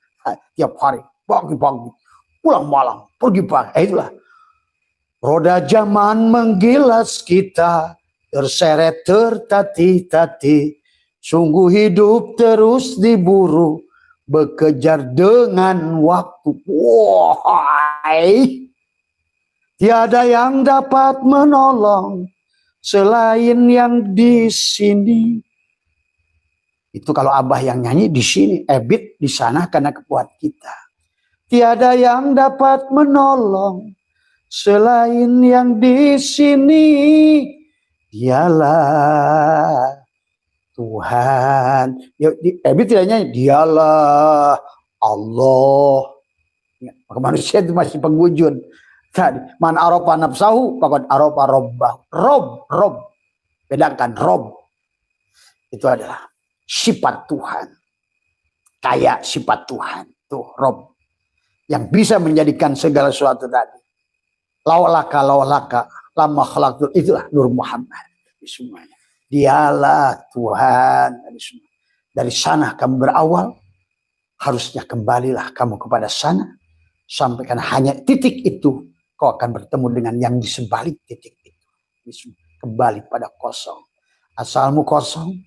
tiap hari, pagi-pagi, pulang malam, pergi pagi. Itulah roda zaman menggilas kita, terseret tertati-tati, sungguh hidup terus diburu, bekejar dengan waktu. Wahai, tiada yang dapat menolong selain yang di sini. Itu kalau Abah yang nyanyi di sini, Ebit di sana karena kekuatan kita. Tiada yang dapat menolong selain yang di sini. Dialah Tuhan. Ebit tidak nyanyi, dialah Allah. Maka manusia itu masih penggujun. Tadi, man arofa nafsahu, pakot arofa robbah. Rob. Bedakan Rob. Itu adalah sifat Tuhan. Kayak sifat Tuhan. Tuh Rob. Yang bisa menjadikan segala sesuatu tadi. Lawlaka, lama khalaqtul, itulah Nur Muhammad. Semuanya. Dialah Tuhan. Dari sana kamu berawal. Harusnya kembalilah kamu kepada sana. Sampai karena hanya titik itu. Kau akan bertemu dengan yang di sebalik titik itu. Kembali pada kosong. Asalmu kosong.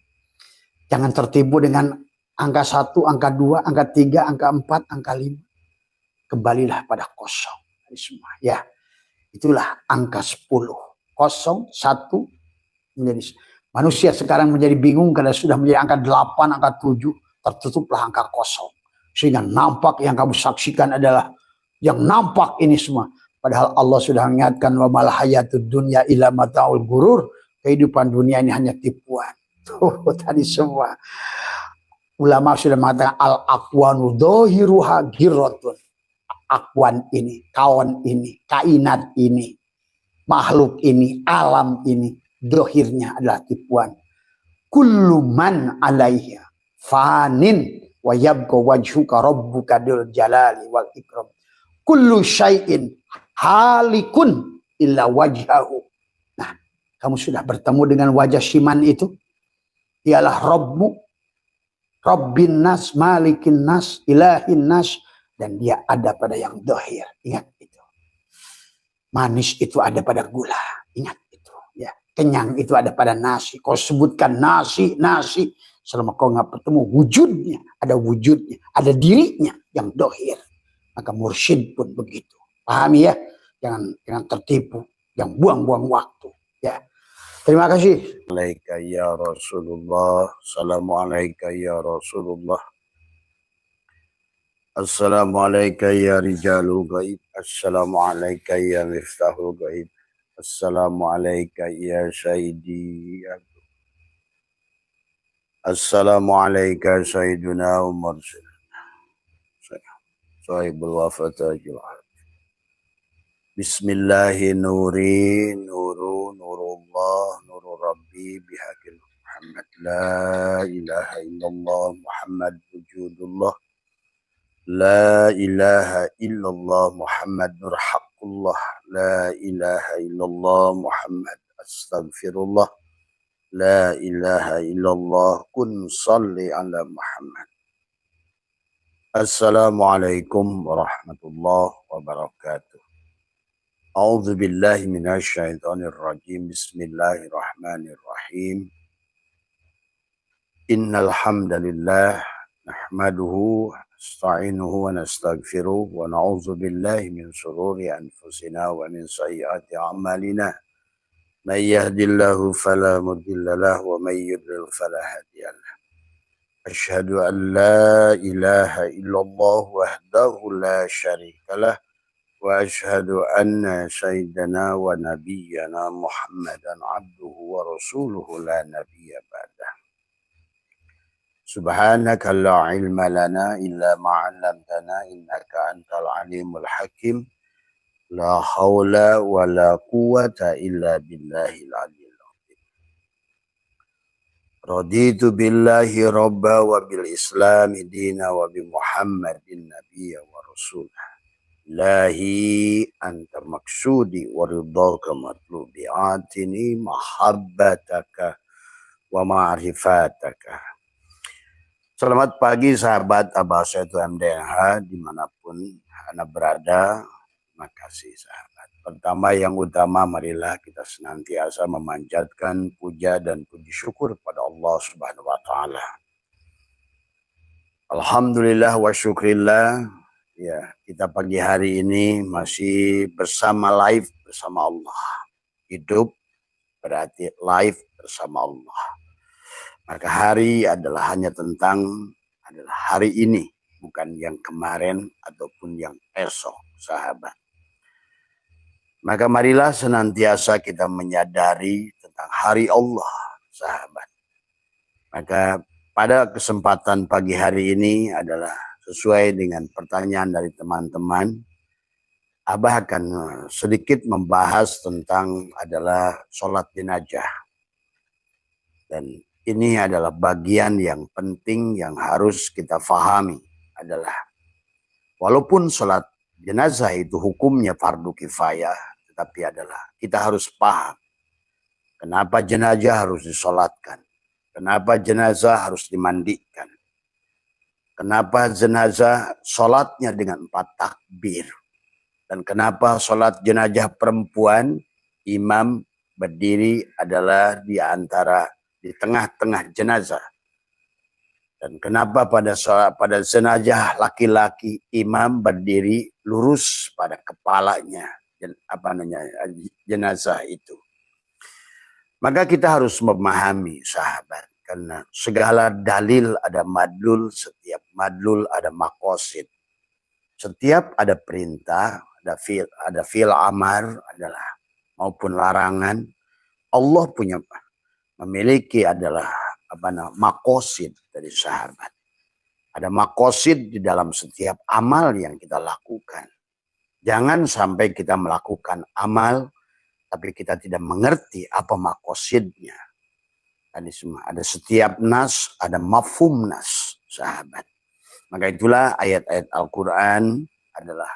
Jangan tertipu dengan angka 1, angka 2, angka 3, angka 4, angka 5. Kembalilah pada kosong. Semua. Ya, itulah angka 10. Kosong, 1. Menjadi, manusia sekarang menjadi bingung karena sudah menjadi angka 8, angka 7. Tertutuplah angka kosong. Sehingga nampak yang kamu saksikan adalah yang nampak ini semua. Padahal Allah sudah mengingatkan wa mal hayatud dunya illa mataul gurur. Kehidupan dunia ini hanya tipuan. Tuh tadi semua. Ulama sudah mengatakan al-aqwanu dhahiruha ghirratun. Akwan ini, kawan ini, kainat ini, makhluk ini, alam ini, dohirnya adalah tipuan. Kullu man alaiha fanin wa yabqa wajhuka rabbuka dzul jalali wal ikram. Kullu syai'in halikun illa wajhahu. Nah, kamu sudah bertemu dengan wajah Siman itu. Ialah Rabbmu, Rabbin nas, Malikin nas, Ilahin nas. Dan dia ada pada yang dohir. Ingat itu. Manis itu ada pada gula. Ingat itu. Ya. Kenyang itu ada pada nasi. Kau sebutkan nasi. Selama kau nggak bertemu wujudnya. Ada wujudnya. Ada dirinya yang dohir. Maka mursyid pun begitu. Pahami ya? Jangan tertipu. Yang buang-buang waktu. Ya. Terima kasih. Alaika ya Rasulullah. Assalamualaikum ya Rasulullah. Assalamualaikum ya rijalul ghaib. Assalamualaikum ya miftahul ghaib. Assalamualaikum ya syahidi. Assalamualaikum sayyiduna Umar. Sahibul wafatajil. Bismillahi nuri nurullah nuru rabbi bihaqil Muhammad la ilaha illallah Muhammad wujudullah la ilaha illallah Muhammad nur haqqullah la ilaha illallah Muhammad astaghfirullah la ilaha illallah kun salli ala Muhammad. Assalamualaikum warahmatullahi wabarakatuh. A'udzu billahi minasy syaithanir rajim. Bismillahirrahmanirrahim. Innal hamdalillah nahmaduhu nasta'inuhu wa nastaghfiruh wa na'udzu billahi min shururi anfusina wa min sayyiati a'malina. May yahdihillahu fala mudilla lahu wa may yudlil fala hadiya lahu. Asyhadu an la ilaha illallah wahdahu la syarika lah. Wa ashhadu anna sayyidana wa nabiyyana Muhammadan abduhu wa rasuluhu la nabiyya ba'dah. Subhanaka la ilma lana illa ma 'allamtana innaka antal alimul hakim. La haula wa la quwata illa billahil aliyil azim. Raditu billahi rabba wa bil islami dina wa bi muhammadin nabiyya wa rasulah. Ilahi anta maksudi wa ridhaka matlubi atini mahabbataka wa ma'rifataka. Selamat pagi sahabat Abah Setu MDH dimanapun Anda berada. Terima kasih sahabat. Pertama yang utama marilah kita senantiasa memanjatkan puja dan puji syukur pada Allah Subhanahu wa taala. Alhamdulillah wa syukrillah. Ya, kita pagi hari ini masih bersama live bersama Allah. Hidup berarti live bersama Allah. Maka hari adalah hanya adalah hari ini, bukan yang kemarin ataupun yang esok, sahabat. Maka marilah senantiasa kita menyadari tentang hari Allah, sahabat. Maka pada kesempatan pagi hari ini adalah sesuai dengan pertanyaan dari teman-teman, Abah akan sedikit membahas tentang adalah sholat jenazah. Dan ini adalah bagian yang penting yang harus kita fahami adalah walaupun sholat jenazah itu hukumnya fardu kifayah, tetapi adalah kita harus paham kenapa jenazah harus disolatkan, kenapa jenazah harus dimandikan, kenapa jenazah sholatnya dengan 4 takbir, dan kenapa sholat jenazah perempuan imam berdiri adalah di tengah-tengah jenazah, dan kenapa pada jenazah laki-laki imam berdiri lurus pada kepalanya jenazah itu. Maka kita harus memahami sahabat, karena segala dalil ada madlul, setiap madlul ada maqasid. Setiap ada perintah, ada fi'il amar adalah maupun larangan, Allah memiliki adalah maqasid dari sahabat. Ada maqasid di dalam setiap amal yang kita lakukan. Jangan sampai kita melakukan amal tapi kita tidak mengerti apa maqasidnya. Ada setiap nas, ada mafhum nas, sahabat. Maka itulah ayat-ayat Al-Quran adalah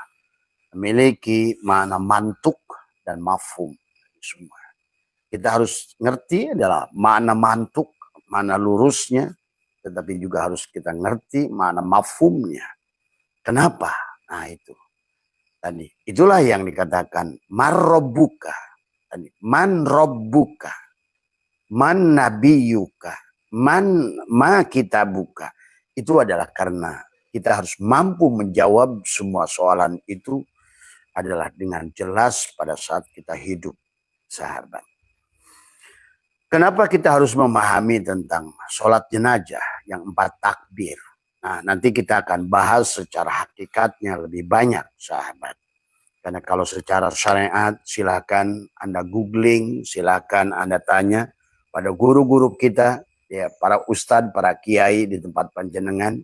memiliki makna mantuk dan mafhum semua. Kita harus ngerti adalah makna mantuk, makna lurusnya, tetapi juga harus kita ngerti makna mafhumnya. Kenapa? Nah itu. Tadi itulah yang dikatakan marrobuka, man robbuka, man nabiyuka, ma kitabuka. Itu adalah karena kita harus mampu menjawab semua soalan itu adalah dengan jelas pada saat kita hidup, sahabat. Kenapa kita harus memahami tentang sholat jenazah yang 4 takbir? Nah, nanti kita akan bahas secara hakikatnya lebih banyak, sahabat. Karena kalau secara syariat, silakan Anda googling, silakan Anda tanya pada guru-guru kita, ya, para ustadz, para kiai di tempat panjenengan.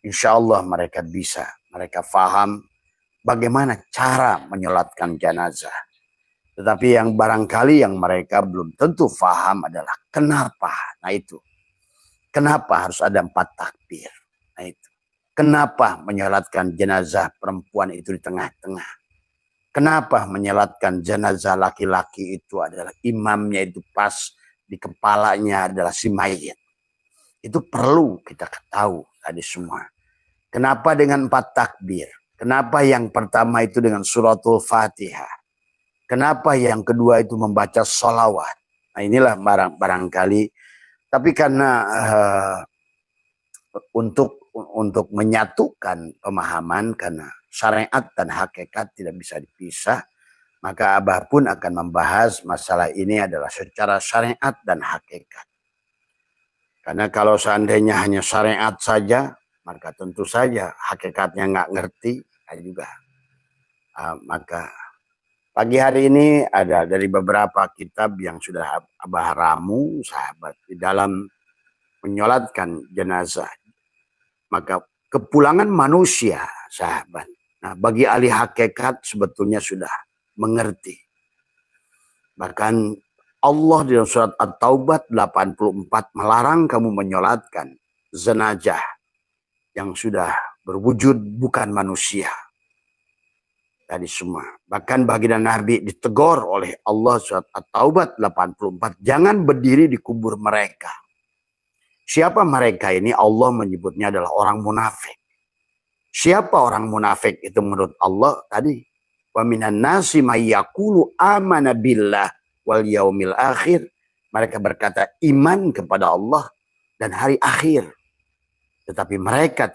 Insya Allah mereka mereka faham bagaimana cara menyolatkan jenazah. Tetapi yang barangkali yang mereka belum tentu faham adalah kenapa. Nah itu, kenapa harus ada 4 takbir. Nah itu, kenapa menyolatkan jenazah perempuan itu di tengah-tengah? Kenapa menyolatkan jenazah laki-laki itu adalah imamnya itu pas di kepalanya adalah si mayit? Itu perlu kita tahu tadi semua. Kenapa dengan 4 takbir? Kenapa yang pertama itu dengan suratul Fatihah? Kenapa yang kedua itu membaca sholawat? Nah inilah barangkali. Tapi karena untuk menyatukan pemahaman, karena syariat dan hakikat tidak bisa dipisah, maka Abah pun akan membahas masalah ini adalah secara syariat dan hakikat. Karena kalau seandainya hanya syariat saja, maka tentu saja hakikatnya nggak ngerti juga. Maka pagi hari ini ada dari beberapa kitab yang sudah Abah ramu, sahabat, di dalam menyolatkan jenazah. Maka kepulangan manusia, sahabat. Nah, bagi ahli hakikat sebetulnya sudah mengerti. Bahkan Allah di dalam surat At-Taubah 84 melarang kamu menyolatkan jenazah yang sudah berwujud bukan manusia. Tadi semua. Bahkan baginda Nabi ditegur oleh Allah surat At-Taubah 84. Jangan berdiri di kubur mereka. Siapa mereka ini? Allah menyebutnya adalah orang munafik. Siapa orang munafik itu menurut Allah tadi? Wa minan nasi may yaqulu amana billah wal yaumil akhir. Mereka berkata iman kepada Allah dan hari akhir. Tetapi mereka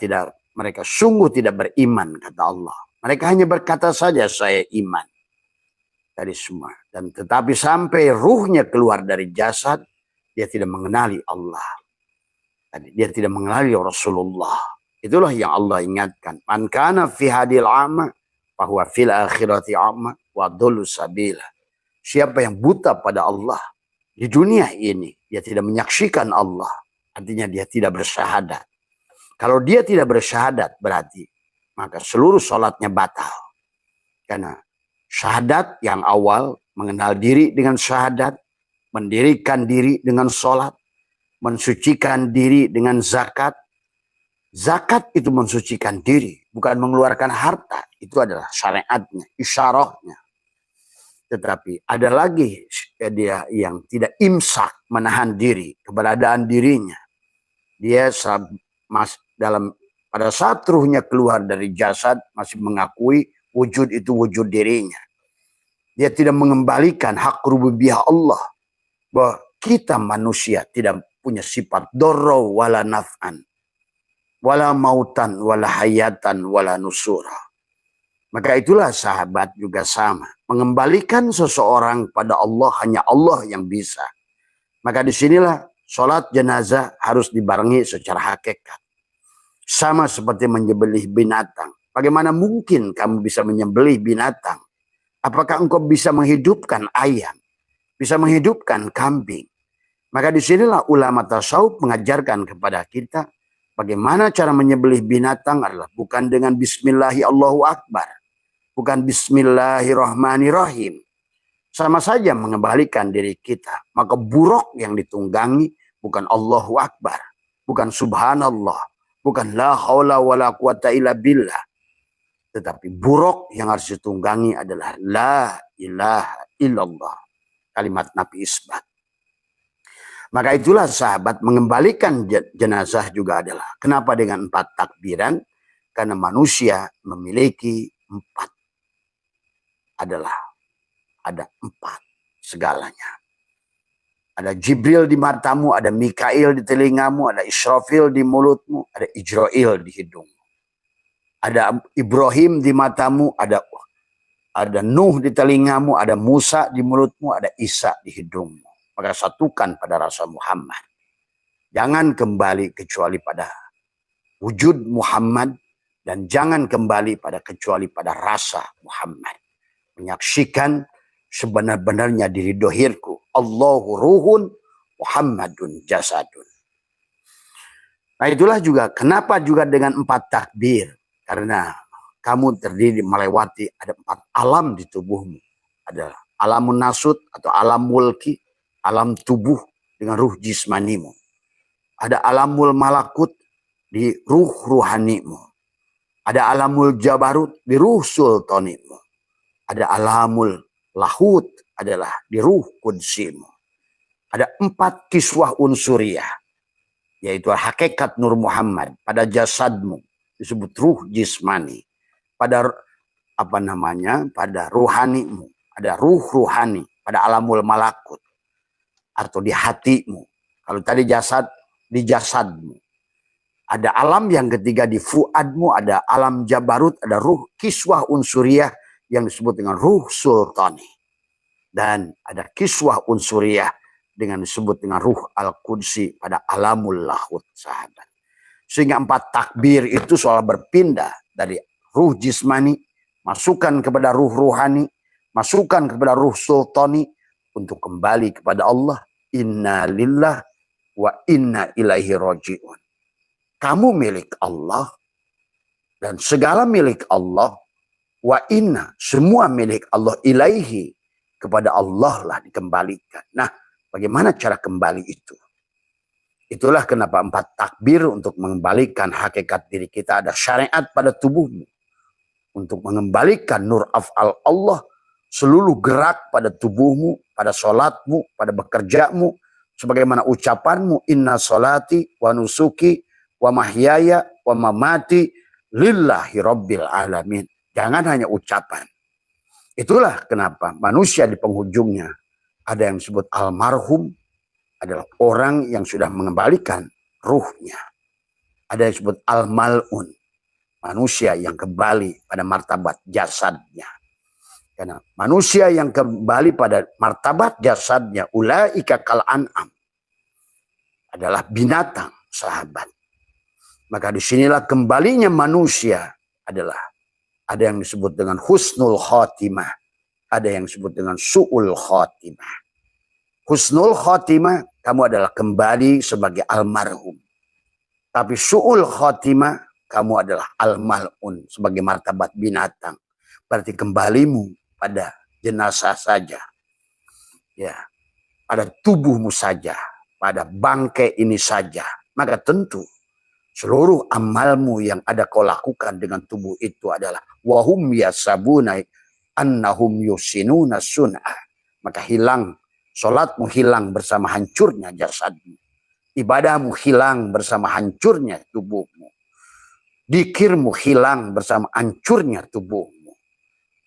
sungguh tidak beriman kata Allah. Mereka hanya berkata saja saya iman. Tadi semua. Dan tetapi sampai ruhnya keluar dari jasad, dia tidak mengenali Allah. Dia tidak mengenali Rasulullah. Itulah yang Allah ingatkan. Man kana fi hadil ama bahwa fil akhirati amma wa dhullu sabila. Siapa yang buta pada Allah di dunia ini, dia tidak menyaksikan Allah. Artinya dia tidak bersyahadat. Kalau dia tidak bersyahadat berarti maka seluruh sholatnya batal. Karena syahadat yang awal, mengenal diri dengan syahadat, mendirikan diri dengan sholat, mensucikan diri dengan zakat. Zakat itu mensucikan diri, bukan mengeluarkan harta. Itu adalah syariatnya, isyarahnya. Tetapi ada lagi dia yang tidak imsak, menahan diri, keberadaan dirinya. Dia pada saat ruhnya keluar dari jasad masih mengakui wujud itu wujud dirinya. Dia tidak mengembalikan hak rububiyah Allah. Bahwa kita manusia tidak punya sifat dorro wala naf'an. Wala mautan, wala hayatan, wala nusura. Maka itulah sahabat juga sama. Mengembalikan seseorang pada Allah, hanya Allah yang bisa. Maka disinilah sholat jenazah harus dibarengi secara hakikat. Sama seperti menyembelih binatang. Bagaimana mungkin kamu bisa menyembelih binatang? Apakah engkau bisa menghidupkan ayam? Bisa menghidupkan kambing? Maka disinilah ulama tasawuf mengajarkan kepada kita bagaimana cara menyembelih binatang adalah bukan dengan bismillahi Allahu Akbar. Bukan bismillahirrahmanirrahim. Sama saja mengembalikan diri kita. Maka buruk yang ditunggangi bukan Allahu Akbar. Bukan subhanallah. Bukan la haula wa la quwata illa billah. Tetapi buruk yang harus ditunggangi adalah la ilaha illallah. Kalimat Nabi Isbat. Maka itulah sahabat mengembalikan jenazah juga adalah. Kenapa dengan 4 takbiran? Karena manusia memiliki 4. Ada 4 segalanya. Ada Jibril di matamu, ada Mikail di telingamu, ada Israfil di mulutmu, ada Ijrail di hidungmu. Ada Ibrahim di matamu, ada Nuh di telingamu, ada Musa di mulutmu, ada Isa di hidungmu. Maka satukan pada rasa Muhammad. Jangan kembali kecuali pada wujud Muhammad dan jangan kembali kecuali pada rasa Muhammad. Menyaksikan sebenar-benarnya diri dohirku. Allahu ruhun, Muhammadun jasadun. Nah itulah juga kenapa juga dengan 4 takbir. Karena kamu terdiri melewati ada 4 alam di tubuhmu. Ada alamun nasut atau alam mulki. Alam tubuh dengan ruh jismanimu. Ada alamul malakut di ruh ruhanimu. Ada alamul jabarut di ruh sultanimu. Ada alamul lahut adalah di ruh kudsimu. Ada 4 kiswah unsuriyah. Yaitu hakikat Nur Muhammad pada jasadmu. Disebut ruh jismani. Pada pada ruhanimu. Ada ruh ruhani pada alamul malakut. Atau di hatimu. Kalau tadi jasad, di jasadmu. Ada alam yang ketiga di fuadmu, ada alam jabarut, ada ruh kiswah unsuriyah yang disebut dengan ruh sultani. Dan ada kiswah unsuriyah dengan disebut dengan ruh al-qudsi pada alamul lahut sahabat. Sehingga 4 takbir itu soal berpindah dari ruh jismani, masukkan kepada ruh ruhani, masukkan kepada ruh sultani untuk kembali kepada Allah. Inna lillah wa inna ilaihi raji'un. Kamu milik Allah dan segala milik Allah Wa inna, semua milik Allah, ilaihi, kepada Allah lah dikembalikan. Nah, bagaimana cara kembali itu? Itulah kenapa 4 takbir untuk mengembalikan hakikat diri kita. Ada syariat pada tubuhmu untuk mengembalikan nur af'al Allah, seluruh gerak pada tubuhmu, pada sholatmu, pada bekerjamu, sebagaimana ucapanmu, inna sholati wa nusuki wa mahyaya wa mamati lillahi rabbil alamin. Jangan hanya ucapan. Itulah kenapa manusia di penghujungnya ada yang disebut almarhum, adalah orang yang sudah mengembalikan ruhnya. Ada yang disebut al-mal'un, manusia yang kembali pada martabat jasadnya. Karena manusia yang kembali pada martabat jasadnya, ulaika kal an'am, adalah binatang, sahabat. Maka disinilah kembalinya manusia adalah ada yang disebut dengan husnul khotimah, ada yang disebut dengan su'ul khotimah. Husnul khotimah, kamu adalah kembali sebagai almarhum. Tapi su'ul khotimah, kamu adalah al-mal'un, sebagai martabat binatang. Berarti kembalimu pada jenazah saja. Ya, pada tubuhmu saja, pada bangkai ini saja. Maka tentu seluruh amalmu yang ada kau lakukan dengan tubuh itu adalah wahum yasabuna annahum yusinuna sun'ah. Maka hilang, sholatmu hilang bersama hancurnya jasadmu. Ibadahmu hilang bersama hancurnya tubuhmu. Dikirmu hilang bersama hancurnya tubuhmu.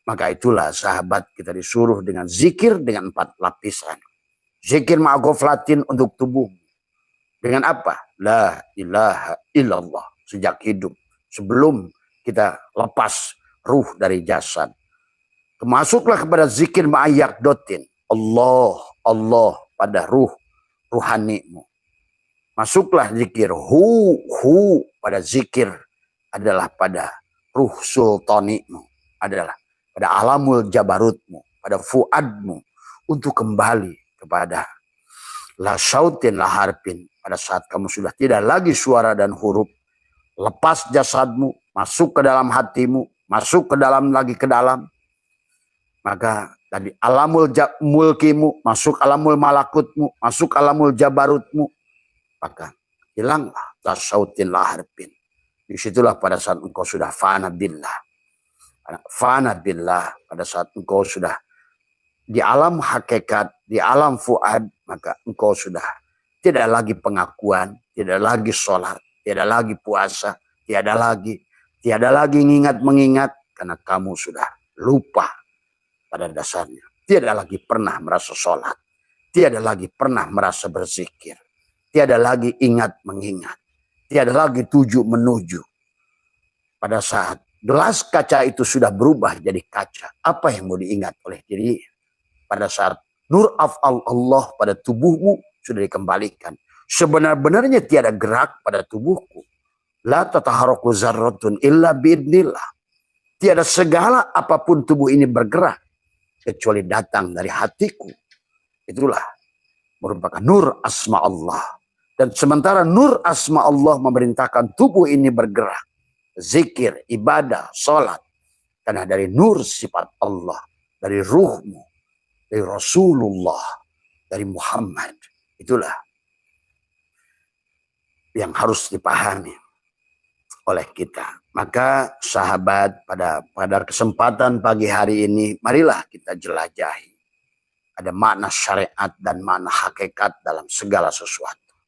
Maka itulah sahabat kita disuruh dengan zikir dengan 4 lapisan. Zikir ma'agoflatin untuk tubuhmu. Dengan apa? La ilaha illallah. Sejak hidup. Sebelum kita lepas ruh dari jasad. Masuklah kepada zikir ma'ayak dotin. Allah, Allah pada ruhanimu. Masuklah zikir hu pada zikir adalah pada ruh sultanimu. Adalah pada alamul jabarutmu. Pada fuadmu. Untuk kembali kepada la syautin la harpin. Pada saat kamu sudah tidak lagi suara dan huruf, lepas jasadmu, masuk ke dalam hatimu, masuk ke dalam lagi ke dalam, maka tadi alamul mulkimu, masuk alamul malakutmu, masuk alamul jabarutmu, maka hilanglah la syautin la harpin. Disitulah pada saat engkau sudah fana billah. Fana billah, pada saat engkau sudah di alam hakikat, di alam fuad, maka engkau sudah tidak lagi pengakuan, tidak lagi sholat, tidak lagi puasa, tiada lagi mengingat, karena kamu sudah lupa pada dasarnya. Tiada lagi pernah merasa sholat, tiada lagi pernah merasa berzikir, tiada lagi ingat mengingat, tiada lagi tuju menuju. Pada saat gelas kaca itu sudah berubah jadi kaca, apa yang mau diingat oleh diri? Pada saat nur af'al Allah pada tubuhmu sudah dikembalikan. Sebenar-benarnya tiada gerak pada tubuhku. La tataharuku zarratun illa biidnillah. Tiada segala apapun tubuh ini bergerak kecuali datang dari hatiku. Itulah merupakan nur asma Allah. Dan sementara nur asma Allah memerintahkan tubuh ini bergerak. Zikir, ibadah, sholat. Karena dari nur sifat Allah. Dari ruhmu. Dari Rasulullah. Dari Muhammad. Itulah yang harus dipahami oleh kita. Maka sahabat, pada kesempatan pagi hari ini, marilah kita jelajahi. Ada makna syariat dan makna hakikat dalam segala sesuatu.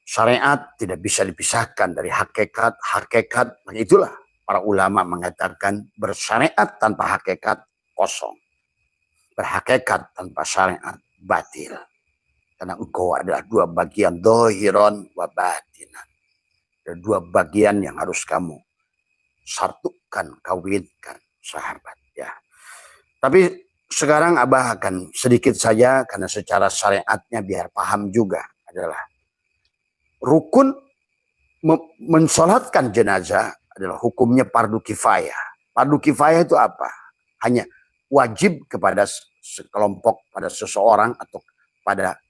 Syariat tidak bisa dipisahkan dari hakikat. Hakikat, itulah para ulama mengatakan bersyariat tanpa hakikat kosong. Berhakikat tanpa syariat batil. Karena engkau adalah 2 bagian, dohiron wa batinan. Ada 2 bagian yang harus kamu satukan, kawinkan, sahabat. Ya. Tapi sekarang Abah akan sedikit saja, karena secara syariatnya biar paham juga, adalah rukun mensolatkan jenazah adalah hukumnya fardu kifayah. Fardu kifayah itu apa? Hanya wajib kepada sekelompok, pada seseorang, atau pada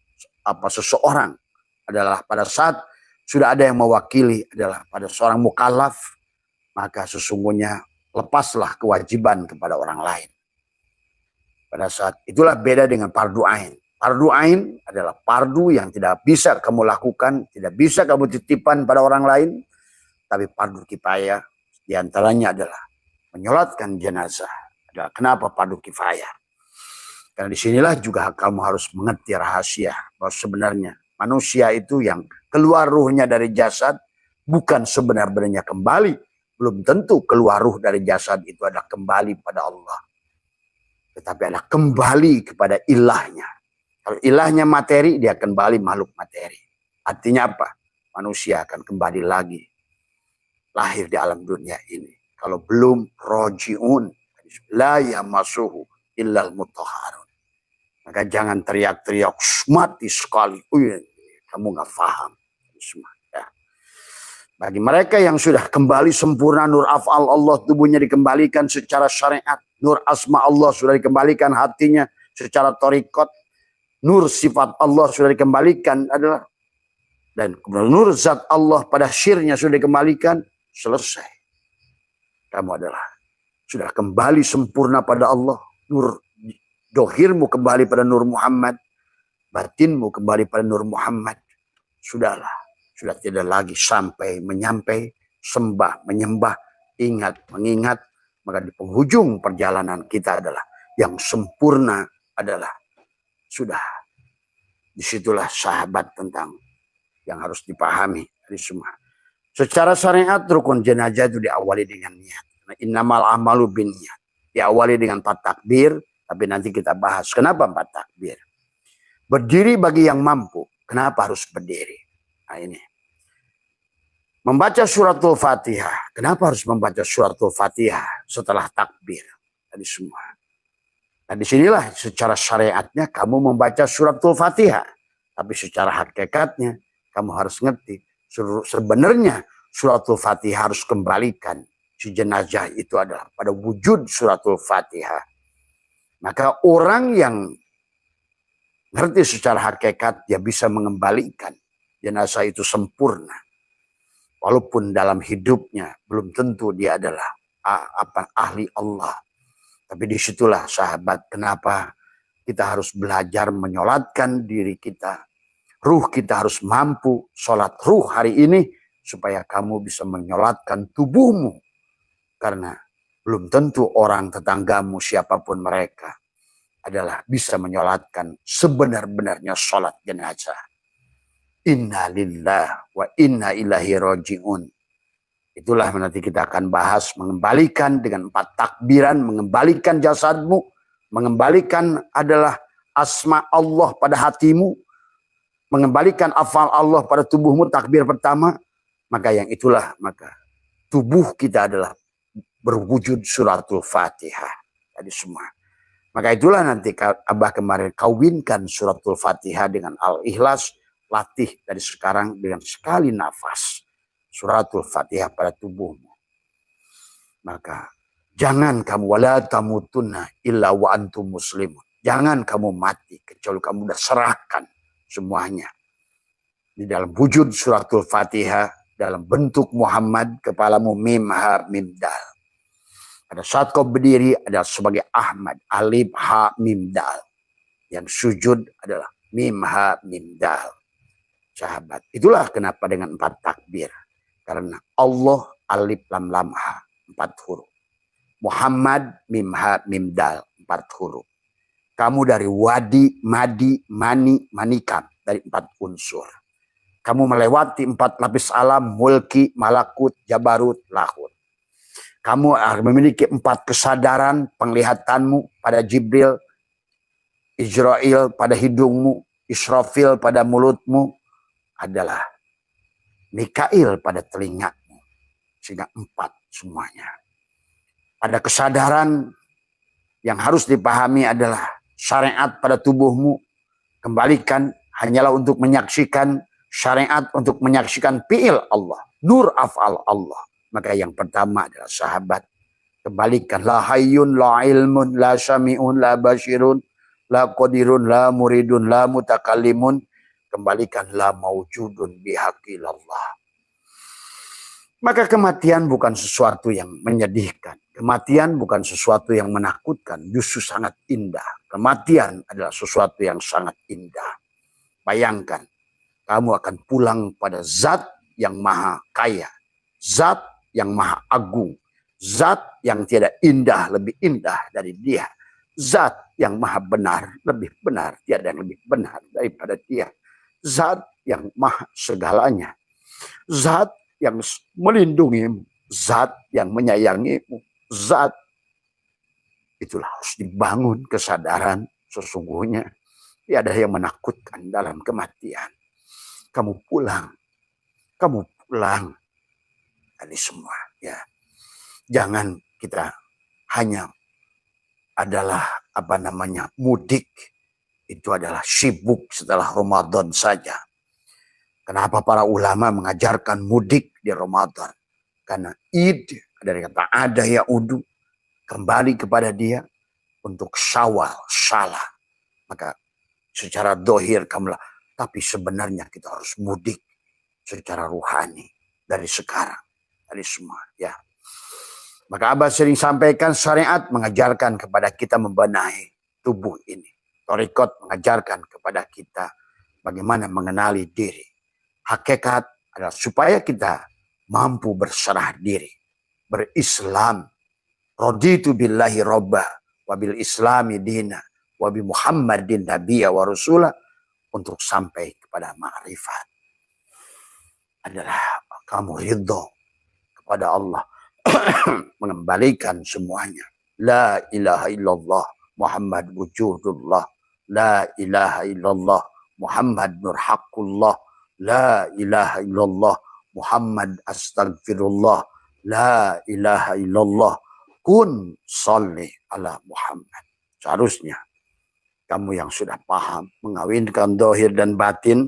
seseorang, adalah pada saat sudah ada yang mewakili, adalah pada seorang mukallaf, maka sesungguhnya lepaslah kewajiban kepada orang lain. Pada saat itulah beda dengan fardu ain. Fardu ain adalah fardu yang tidak bisa kamu lakukan, tidak bisa kamu titipkan pada orang lain. Tapi fardu kifayah diantaranya adalah menyolatkan jenazah. Kenapa fardu kifayah? Karena disinilah juga kamu harus mengerti rahasia bahwa sebenarnya manusia itu yang keluar ruhnya dari jasad bukan sebenar-benarnya kembali. Belum tentu keluar ruh dari jasad itu adalah kembali pada Allah. Tetapi adalah kembali kepada ilahnya. Kalau ilahnya materi, dia kembali makhluk materi. Artinya apa? Manusia akan kembali lagi lahir di alam dunia ini. Kalau belum roji'un, la yamassuhu illal mutahharun. Maka jangan teriak-teriak, mati sekali. Kamu gak paham. Ya. Bagi mereka yang sudah kembali sempurna, nur af'al Allah tubuhnya dikembalikan secara syariat. Nur asma Allah sudah dikembalikan hatinya secara torikot. Nur sifat Allah sudah dikembalikan adalah. Dan nur zat Allah pada syirnya sudah dikembalikan. Selesai. Kamu adalah sudah kembali sempurna pada Allah. Nur dohirmu kembali pada Nur Muhammad. Batinmu kembali pada Nur Muhammad. Sudahlah. Sudah tidak lagi sampai menyampai. Sembah, menyembah. Ingat, mengingat. Maka di penghujung perjalanan kita adalah yang sempurna adalah sudah. Disitulah sahabat tentang yang harus dipahami dari semua. Secara syariat rukun jenazah itu diawali dengan niat. Innamal amalu bin niat. Diawali dengan 4 takbir. Tapi nanti kita bahas kenapa 4 takbir. Berdiri bagi yang mampu. Kenapa harus berdiri? Nah ini. Membaca suratul Fatihah. Kenapa harus membaca suratul Fatihah setelah takbir? Tadi semua. Nah disinilah secara syariatnya kamu membaca suratul Fatihah. Tapi secara hakikatnya kamu harus ngerti. Sebenarnya suratul Fatihah harus kembalikan. Si jenazah itu adalah pada wujud suratul Fatihah. Maka orang yang ngerti secara hakikat dia bisa mengembalikan jenazah itu sempurna. Walaupun dalam hidupnya belum tentu dia adalah ahli Allah. Tapi disitulah sahabat kenapa kita harus belajar menyolatkan diri kita. Ruh kita harus mampu sholat ruh hari ini supaya kamu bisa menyolatkan tubuhmu. Karena belum tentu orang tetanggamu siapapun mereka adalah bisa menyolatkan sebenar-benarnya sholat jenazah. Inna lillah wa inna ilahi roji'un. Itulah nanti kita akan bahas mengembalikan dengan 4 takbiran, mengembalikan jasadmu, mengembalikan adalah asma Allah pada hatimu, mengembalikan afal Allah pada tubuhmu, takbir pertama, maka yang itulah maka tubuh kita adalah berwujud suratul Fatihah tadi semua. Maka itulah nanti Abah kemarin kawinkan suratul Fatihah dengan Al-Ikhlas. Latih dari sekarang dengan sekali nafas suratul Fatihah pada tubuhmu. Maka jangan kamu wala tamutunna illa wa antum muslimun. Jangan kamu mati kecuali kamu sudah serahkan semuanya. Di dalam wujud suratul Fatihah dalam bentuk Muhammad, kepalamu mim ha mim dal. Pada saat kau berdiri adalah sebagai Ahmad, alif ha mim dal. Yang sujud adalah mim ha mim dal. Sahabat. Itulah kenapa dengan 4 takbir. Karena Allah alif lam lam ha 4 huruf. Muhammad mim ha mim dal 4 huruf. Kamu dari wadi, madi, mani, manikam. Dari 4 unsur. Kamu melewati 4 lapis alam, mulki, malakut, jabarut, lahut. Kamu memiliki 4 kesadaran, penglihatanmu pada Jibril, Israel pada hidungmu, Israfil pada mulutmu, adalah Mikail pada telingamu. Sehingga 4 semuanya. Pada kesadaran yang harus dipahami adalah syariat pada tubuhmu. Kembalikan hanyalah untuk menyaksikan syariat, untuk menyaksikan fi'il Allah. Nur af'al Allah. Maka yang pertama adalah sahabat. Kembalikan la hayyun, la ilmun, la syami'un, la basyirun, la qadirun, la muridun, la mutakallimun. Kembalikan la maujudun bihaqilallah. Maka kematian bukan sesuatu yang menyedihkan. Kematian bukan sesuatu yang menakutkan, justru sangat indah. Kematian adalah sesuatu yang sangat indah. Bayangkan, kamu akan pulang pada zat yang maha kaya, zat yang maha agung, zat yang tidak indah lebih indah dari dia, zat yang maha benar lebih benar, tiada yang lebih benar daripada dia, zat yang maha segalanya, zat yang melindungimu, zat yang menyayangimu, zat. Itulah harus dibangun kesadaran sesungguhnya tiada yang menakutkan dalam kematian. Kamu pulang dari semua, ya. Jangan kita hanya adalah mudik, itu adalah sibuk setelah Ramadan saja. Kenapa para ulama mengajarkan mudik di Ramadan? Karena id dari kata ada yaudu, kembali kepada dia, untuk syawal, salah. Maka secara dohir kamulah, tapi sebenarnya kita harus mudik secara ruhani dari sekarang, dari semua, ya. Maka Abah sering sampaikan, syariat mengajarkan kepada kita membenahi tubuh ini. Thariqat mengajarkan kepada kita bagaimana mengenali diri. Hakikat adalah supaya kita mampu berserah diri, berislam. Raditu billahi robba, wabil islami dina, wabi Muhammadin nabiyya wa rasulah, untuk sampai kepada ma'rifat. Adalah kamu ridho kepada Allah, mengembalikan semuanya. La ilaha illallah Muhammad wujudullah, la ilaha illallah Muhammad nurhaqullah, la ilaha illallah Muhammad astagfirullah, la ilaha illallah kun salli ala Muhammad. Seharusnya kamu yang sudah paham mengawinkan dohir dan batin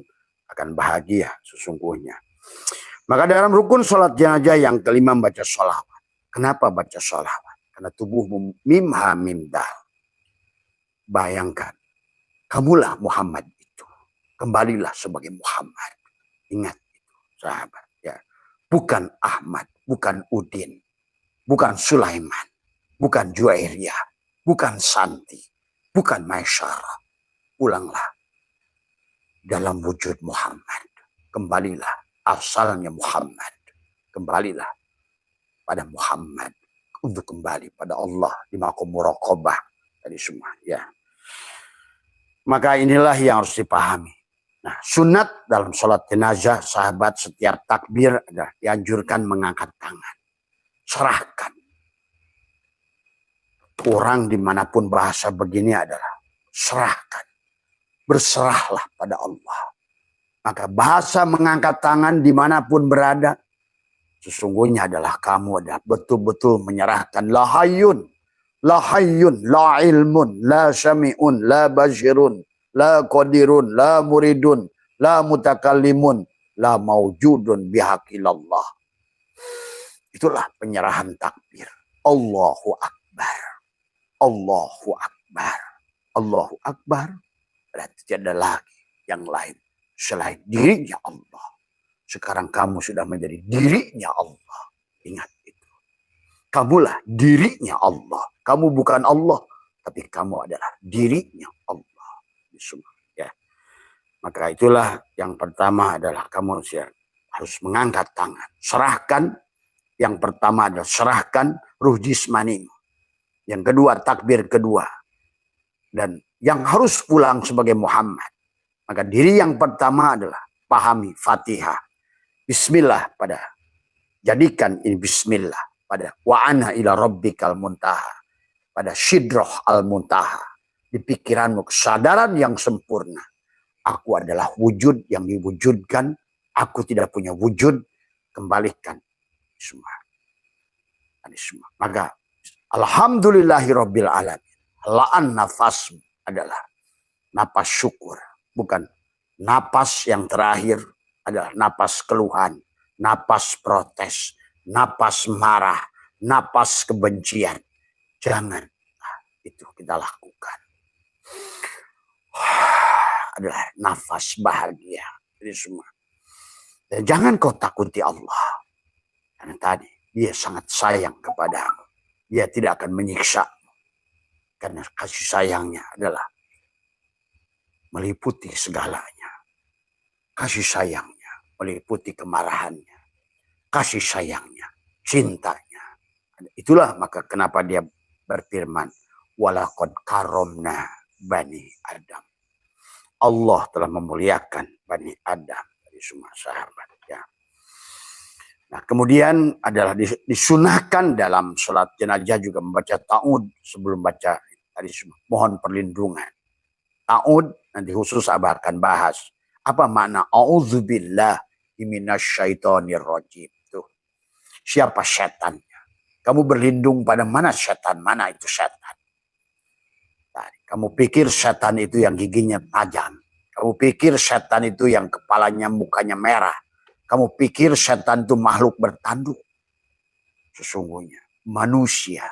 akan bahagia sesungguhnya. Maka dalam rukun sholat jenazah yang kelima baca sholawat. Kenapa baca sholawat? Karena tubuhmu mimha mimdal. Bayangkan, kamulah Muhammad itu. Kembalilah sebagai Muhammad. Ingat itu, sahabat. Ya. Bukan Ahmad, bukan Udin, bukan Sulaiman, bukan Juwairiyah, bukan Santi, bukan Maisyara. Pulanglah dalam wujud Muhammad. Kembalilah asalnya Muhammad. Kembalilah pada Muhammad untuk kembali pada Allah di maqam muraqabah tadi semua, ya. Maka inilah yang harus dipahami. Nah, sunat dalam sholat jenazah, sahabat, setiap takbir adalah dianjurkan mengangkat tangan. Serahkan. Orang dimanapun bahasa begini adalah serahkan. Berserahlah pada Allah. Maka bahasa mengangkat tangan dimanapun berada, sesungguhnya adalah kamu adalah betul-betul menyerahkan. La hayyun, la hayyun, la ilmun, la syami'un, la bashirun, la qadirun, la muridun, la mutakallimun, la mawjudun bihaqilallah. Itulah penyerahan takbir. Allahu Akbar. Allahu Akbar. Allahu Akbar. Berarti tidak ada lagi yang lain selain dirinya Allah. Sekarang kamu sudah menjadi dirinya Allah. Ingat itu. Kamulah dirinya Allah. Kamu bukan Allah, tapi kamu adalah dirinya Allah. Ya. Maka itulah yang pertama adalah kamu harus mengangkat tangan. Serahkan. Yang pertama adalah serahkan ruh jismanimu. Yang kedua, takbir kedua. Dan yang harus pulang sebagai Muhammad. Maka diri yang pertama adalah pahami Fatihah. Bismillah pada. Jadikan ini bismillah pada wa ana ila rabbikal muntaha. Pada syidroh al muntaha. Di pikiranmu kesadaran yang sempurna. Aku adalah wujud yang diwujudkan. Aku tidak punya wujud. Kembalikan semua. Ini semua. Maka alhamdulillahirabbil alamin. La'an nafasmu adalah napas syukur. Bukan napas yang terakhir adalah napas keluhan, napas protes, napas marah, napas kebencian. Jangan itu kita lakukan. Adalah nafas bahagia. Ini semua. Dan jangan kau takuti Allah. Karena tadi dia sangat sayang kepadamu. Dia tidak akan menyiksa. Karena kasih sayangnya adalah meliputi segalanya. Kasih sayangnya meliputi kemarahannya. Kasih sayangnya, cintanya. Itulah maka kenapa dia berfirman, walaqad karomna bani Adam. Allah telah memuliakan bani Adam dari semua sahabat. Ya. Nah, kemudian adalah disunahkan dalam sholat jenazah juga membaca ta'ud sebelum baca tadi mohon perlindungan. Ta'ud nanti khusus Abah akan bahas. Apa makna a'udzubillah minasyaitonir rajim. Tuh. Siapa setannya? Kamu berlindung pada mana setan? Mana itu setan? Nah, kamu pikir setan itu yang giginya tajam. Kamu pikir setan itu yang kepalanya mukanya merah. Kamu pikir setan itu makhluk bertanduk. Sesungguhnya manusia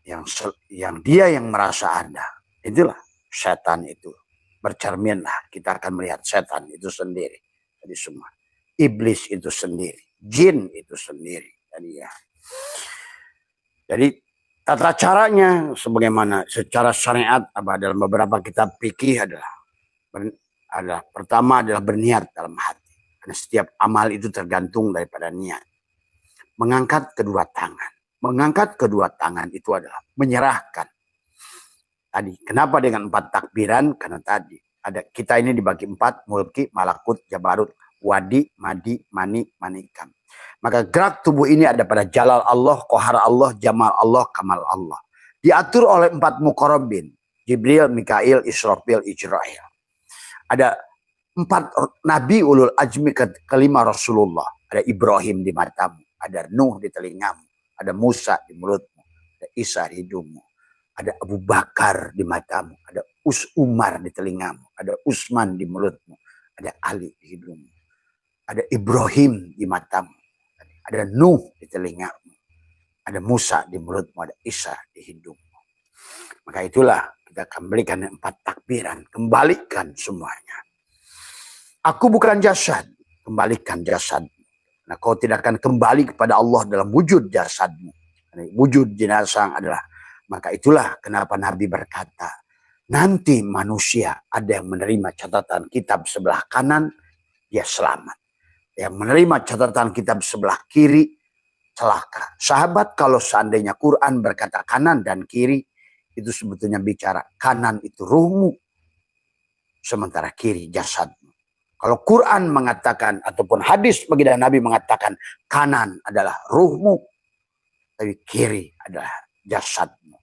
yang dia yang merasa ada. Itulah setan itu. Bercerminlah kita akan melihat setan itu sendiri. Jadi semua. Iblis itu sendiri. Jin itu sendiri. Jadi tata caranya sebagaimana secara syariat dalam beberapa kitab fikih adalah pertama adalah berniat dalam hati. Karena setiap amal itu tergantung daripada niat. Mengangkat kedua tangan. Mengangkat kedua tangan itu adalah menyerahkan. Tadi, kenapa dengan 4 takbiran? Karena tadi, kita ini dibagi 4, mulki, malakut, jabarut, wadi, madi, mani, manikam. Maka gerak tubuh ini ada pada jalal Allah, kohar Allah, jamal Allah, kamal Allah. Diatur oleh 4 muqarrabin. Jibril, Mikail, Israfil, Ijrail. Ada 4 nabi ulul ajmi kelima Rasulullah. Ada Ibrahim di matamu, ada Nuh di telingamu, ada Musa di mulutmu, ada Isa di hidungmu, ada Abu Bakar di matamu, ada Umar di telingamu, ada Utsman di mulutmu, ada Ali di hidungmu, ada Ibrahim di matamu, ada Nuh di telingamu, ada Musa di mulutmu, ada Isa di hidungmu. Maka itulah kita akan berikan 4 takbiran, kembalikan semuanya. Aku bukan jasad, kembalikan jasadmu. Nah, kau tidak akan kembali kepada Allah dalam wujud jasadmu. Wujud jenazah adalah, maka itulah kenapa Nabi berkata, nanti manusia ada yang menerima catatan kitab sebelah kanan, dia selamat. Yang menerima catatan kitab sebelah kiri, celaka. Sahabat, kalau seandainya Quran berkata kanan dan kiri, itu sebetulnya bicara kanan itu ruhmu, sementara kiri jasadmu. Kalau Quran mengatakan, ataupun hadis baginda Nabi mengatakan, kanan adalah ruhmu, tapi kiri adalah jasadmu.